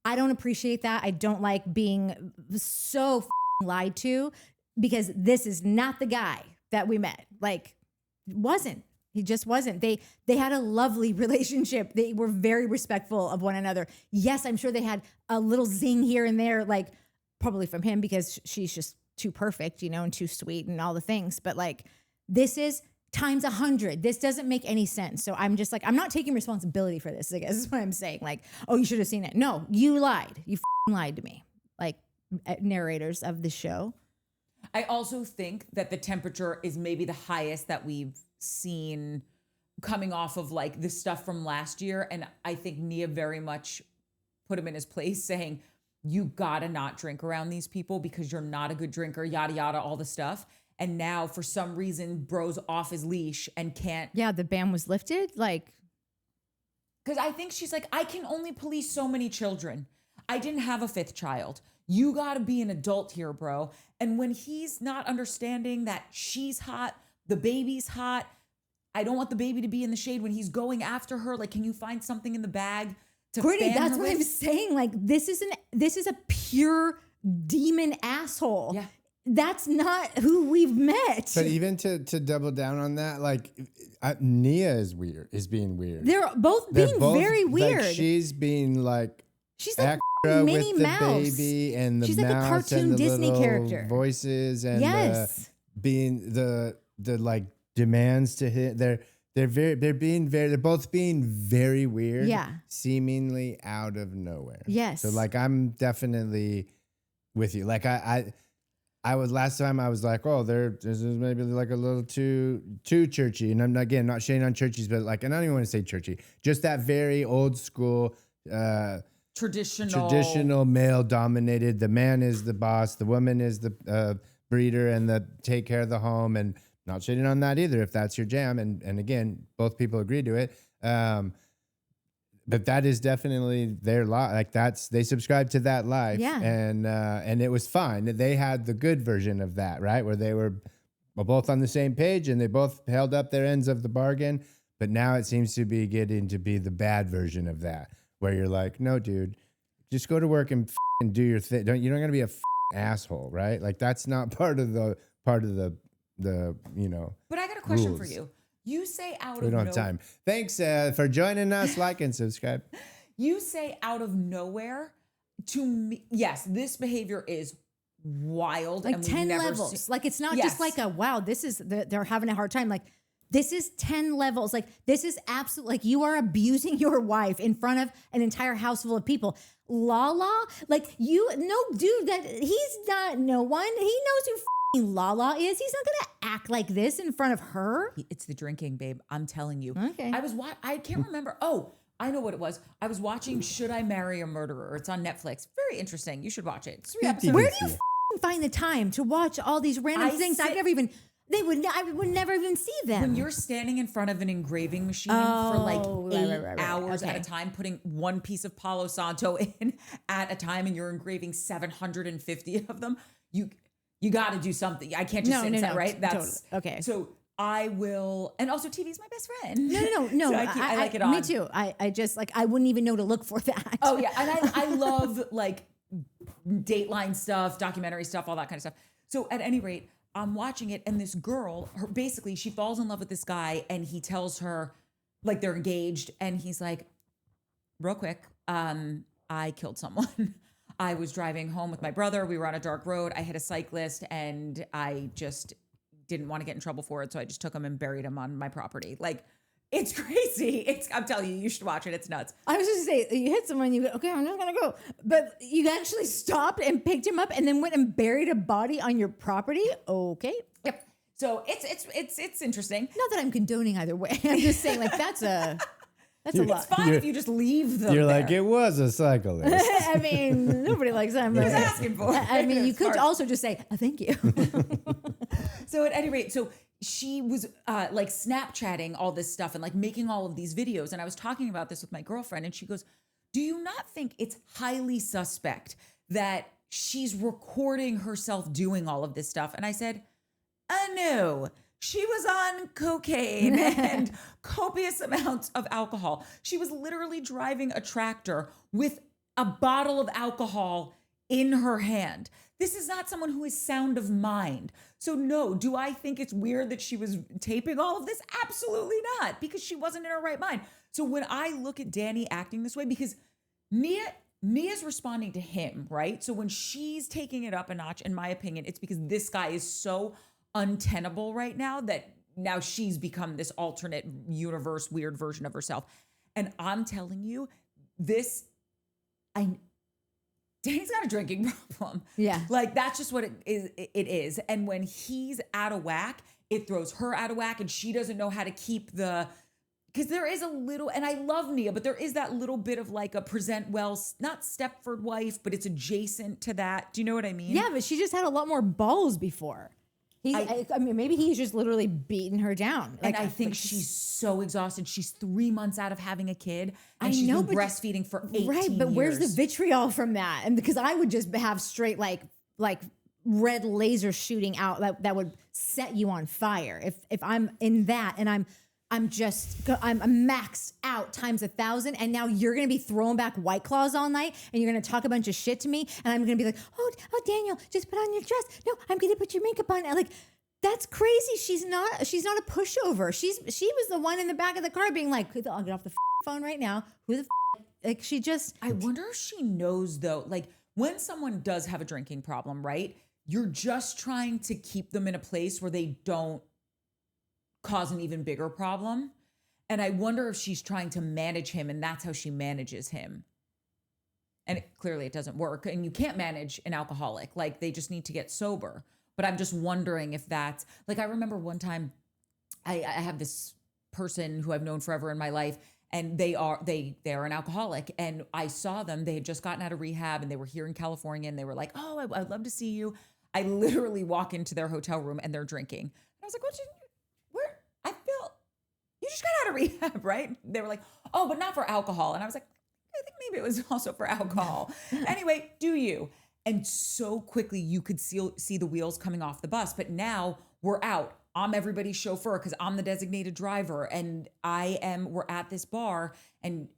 I don't appreciate that. I don't like being so lied to, because this is not the guy that we met. Like, wasn't. He just wasn't. They had a lovely relationship. They were very respectful of one another. Yes, I'm sure they had a little zing here and there, like probably from him because she's just too perfect, and too sweet and all the things. But like, this is times 100. This doesn't make any sense. So I'm just like, I'm not taking responsibility for this, I guess is what I'm saying. Like, oh, you should have seen it. No, you lied. You lied to me. Like, narrators of the show. I also think that the temperature is maybe the highest that we've seen coming off of like this stuff from last year. And I think Nia very much put him in his place, saying, you gotta not drink around these people because you're not a good drinker, yada, yada, all the stuff. And now for some reason, bro's off his leash and can't. Yeah, the ban was lifted. Like, because I think she's like, I can only police so many children. I didn't have a 5th child. You got to be an adult here, bro. And when he's not understanding that she's hot, the baby's hot, I don't want the baby to be in the shade when he's going after her. Like, can you find something in the bag to Brittany, fan that's her what with? I'm saying. Like, this is a pure demon asshole. Yeah. That's not who we've met. But even to double down on that, like Nia is being weird. They're both very weird. Like, she's being like, she's like with Minnie Mouse. the baby and the she's mouse like a cartoon and the Disney little character. voices and yes, being the like demands to hit. They're both being very weird. Yeah, seemingly out of nowhere. Yes. So like, I'm definitely with you. Like I was last time I was like, oh, this is maybe like a little too churchy. And I'm not shading on churches, but like, and I don't even want to say churchy, just that very old school, traditional male dominated. The man is the boss. The woman is the breeder and the take care of the home. And not shading on that either, if that's your jam. And again, both people agree to it. But that is definitely their life. Like, they subscribe to that life. Yeah. And it was fine. They had the good version of that, right? Where they were both on the same page and they both held up their ends of the bargain. But now it seems to be getting to be the bad version of that, where you're like, no, dude, just go to work and do your thing. You're not gonna be a asshole, right? Like that's not part of the you know. But I got a question rules. for you. You say out We of don't have time. Thanks for joining us. Like and subscribe. You say out of nowhere to me. Yes, this behavior is wild. Like and 10 levels. Like it's not just like a wow. This is they're having a hard time. Like this is 10 levels. Like this is absolute. Like you are abusing your wife in front of an entire house full of people. Lala, like dude, that he's not no one. He knows who Lala is. He's not gonna act like this in front of her. It's the drinking, babe. I'm telling you. Okay. I can't remember. Oh, I know what it was. I was watching Should I Marry a Murderer? It's on Netflix. Very interesting. You should watch it. It's 3 episodes. Where do you find the time to watch all these random things? I would never even see them. When you're standing in front of an engraving machine for like 8 hours Okay. at a time, putting one piece of Palo Santo in at a time, and you're engraving 750 of them, you got to do something. I can't just sit inside, right? That's totally. Okay. So I will, and also TV's my best friend. No. So I like it on. Me too. I just like I wouldn't even know to look for that. Oh yeah, and I love like Dateline stuff, documentary stuff, all that kind of stuff. So at any rate, I'm watching it, and this girl, basically, she falls in love with this guy, and he tells her, like, they're engaged, and he's like, real quick, I killed someone. I was driving home with my brother. We were on a dark road. I hit a cyclist, and I just didn't want to get in trouble for it, so I just took him and buried him on my property. Like, it's crazy. I'm telling you, you should watch it. It's nuts. I was just say you hit someone, you go, okay, I'm just gonna go. But you actually stopped and picked him up and then went and buried a body on your property. Okay. Yep. So it's interesting. Not that I'm condoning either way. I'm just saying like that's a lot. It's fine if you just leave them. You're there. like, it was a cyclist. I mean, nobody likes that. He was asking for it. I mean, you could Smart. also just say, thank you. So at any rate, so she was like Snapchatting all this stuff and like making all of these videos. And I was talking about this with my girlfriend, and she goes, do you not think it's highly suspect that she's recording herself doing all of this stuff? And I said, no. She was on cocaine and copious amounts of alcohol. She was literally driving a tractor with a bottle of alcohol in her hand. This is not someone who is sound of mind. So no, do I think it's weird that she was taping all of this? Absolutely not, because she wasn't in her right mind. So when I look at Danny acting this way, because Nia's responding to him, right? So when she's taking it up a notch, in my opinion, it's because this guy is so untenable right now that now she's become this alternate universe, weird version of herself. And I'm telling you, Danny's got a drinking problem. Yeah. Like that's just what it is. And when he's out of whack, it throws her out of whack, and she doesn't know how to keep because there is a little, and I love Nia, but there is that little bit of like a present well, not Stepford wife, but it's adjacent to that. Do you know what I mean? Yeah, but she just had a lot more balls before. I mean, maybe he's just literally beating her down. And I think she's so exhausted. She's 3 months out of having a kid, and she's been breastfeeding for 18 right, but years. where's the vitriol from that? And because I would just have straight like red laser shooting out that would set you on fire. If I'm in that and I'm maxed out times 1,000, and now you're gonna be throwing back White Claws all night, and you're gonna talk a bunch of shit to me, and I'm gonna be like, oh Daniel, just put on your dress. No, I'm gonna put your makeup on. And like, that's crazy. She's not a pushover. She was the one in the back of the car being like, I'll get off the phone right now. Who the like? She just. I wonder if she knows though. Like when someone does have a drinking problem, right? You're just trying to keep them in a place where they don't cause an even bigger problem. And I wonder if she's trying to manage him, and that's how she manages him. And clearly it doesn't work. And you can't manage an alcoholic. Like they just need to get sober. But I'm just wondering if that's like, I remember one time I have this person who I've known forever in my life, and they are an alcoholic. And I saw them, they had just gotten out of rehab, and they were here in California, and they were like, oh, I'd love to see you. I literally walk into their hotel room and they're drinking. And I was like, you just got out of rehab, right? They were like, oh, but not for alcohol. And I was like, I think maybe it was also for alcohol. Anyway, do you? And so quickly you could see the wheels coming off the bus. But now we're out. I'm everybody's chauffeur because I'm the designated driver. And we're at this bar and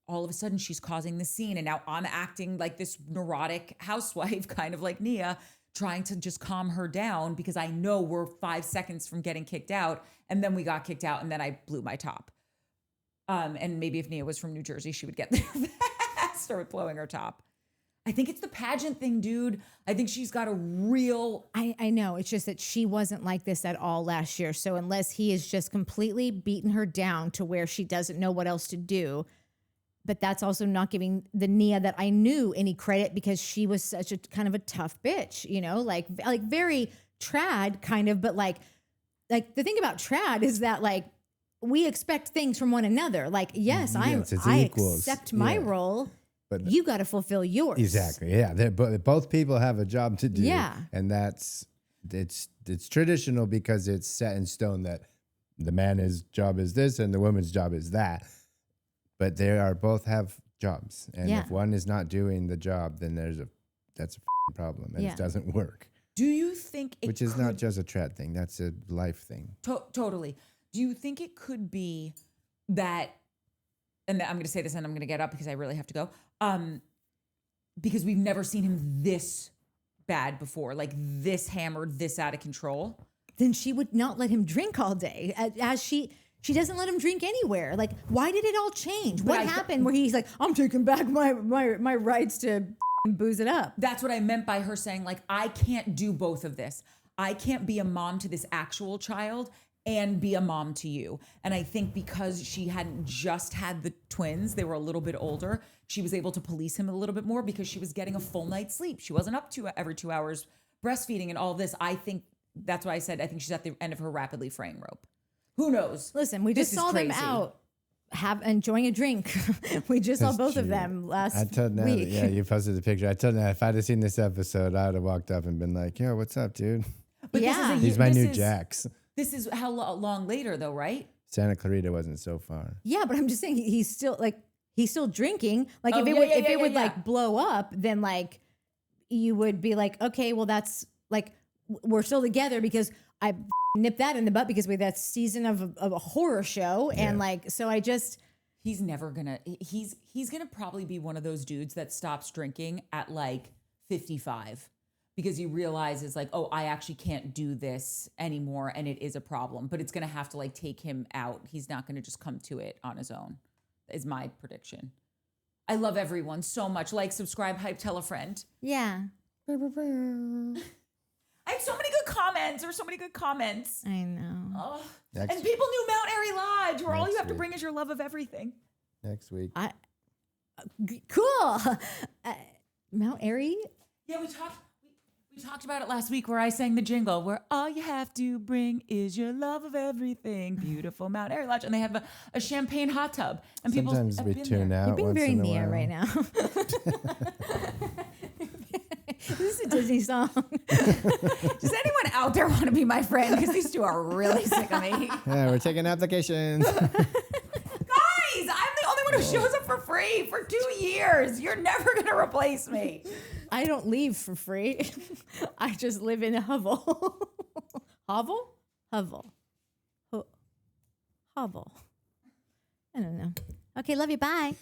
all of a sudden she's causing the scene. And now I'm acting like this neurotic housewife, kind of like Nia, trying to just calm her down because I know we're 5 seconds from getting kicked out. And then we got kicked out and then I blew my top. And maybe if Nia was from New Jersey, she would get there faster with blowing her top. I think it's the pageant thing, dude. I think she's got a real... I know. It's just that she wasn't like this at all last year. So unless he is just completely beaten her down to where she doesn't know what else to do, but that's also not giving the Nia that I knew any credit because she was such a kind of a tough bitch, you know, like very trad kind of, but like the thing about trad is that like we expect things from one another. Like, yes, I accept my role. But you got to fulfill yours. Exactly. Yeah. Both people have a job to do. Yeah. And it's traditional because it's set in stone that the man's job is this and the woman's job is that. But both have jobs. And if one is not doing the job, then that's a problem. And it doesn't work. Do you think Which is not just a trad thing. That's a life thing. Totally. Do you think it could be that, and I'm going to say this and I'm going to get up because I really have to go, because we've never seen him this bad before, like this hammered, this out of control? Then she would not let him drink all day, as she doesn't let him drink anywhere. Like, why did it all change? What happened where he's like, I'm taking back my rights to booze it up? That's what I meant by her saying, like, I can't do both of this. I can't be a mom to this actual child and be a mom to you. And I think because she hadn't just had the twins, they were a little bit older, she was able to police him a little bit more because she was getting a full night's sleep. She wasn't up to every 2 hours breastfeeding and all this. I think that's why I said I think she's at the end of her rapidly fraying rope. Who knows? Listen, we just saw them out enjoying a drink. We just saw both of them last week. Yeah, you posted the picture. I told Nat if I'd have seen this episode, I'd have walked up and been like, yo, what's up, dude? But he's my new Jax. This is how long later though, right? Santa Clarita wasn't so far. Yeah, but I'm just saying he's still drinking. Like if it would like blow up, then like you would be like, okay, well that's like we're still together because I nipped that in the butt because we that season of a horror show and like so I just he's gonna probably be one of those dudes that stops drinking at like 55. Because he realizes like, oh, I actually can't do this anymore. And it is a problem, but it's going to have to like take him out. He's not going to just come to it on his own is my prediction. I love everyone so much. Like, subscribe, hype, tell a friend. Yeah. I have so many good comments. There were so many good comments. I know. Oh. And people knew Mount Airy Lodge where all you have to bring is your love of everything. Next week. Cool. Mount Airy? Yeah, we talked about it last week where I sang the jingle where all you have to bring is your love of everything. Beautiful Mount Airy Lodge. And they have a champagne hot tub. And sometimes we tune out. You're being very Nia right now. This is a Disney song. Does anyone out there want to be my friend? Because these two are really sick of me. Yeah, we're taking applications. Guys, I'm the only one who shows up for free for 2 years. You're never going to replace me. I don't leave for free. I just live in a hovel. Hovel? Hovel. Hovel. I don't know. Okay, love you. Bye.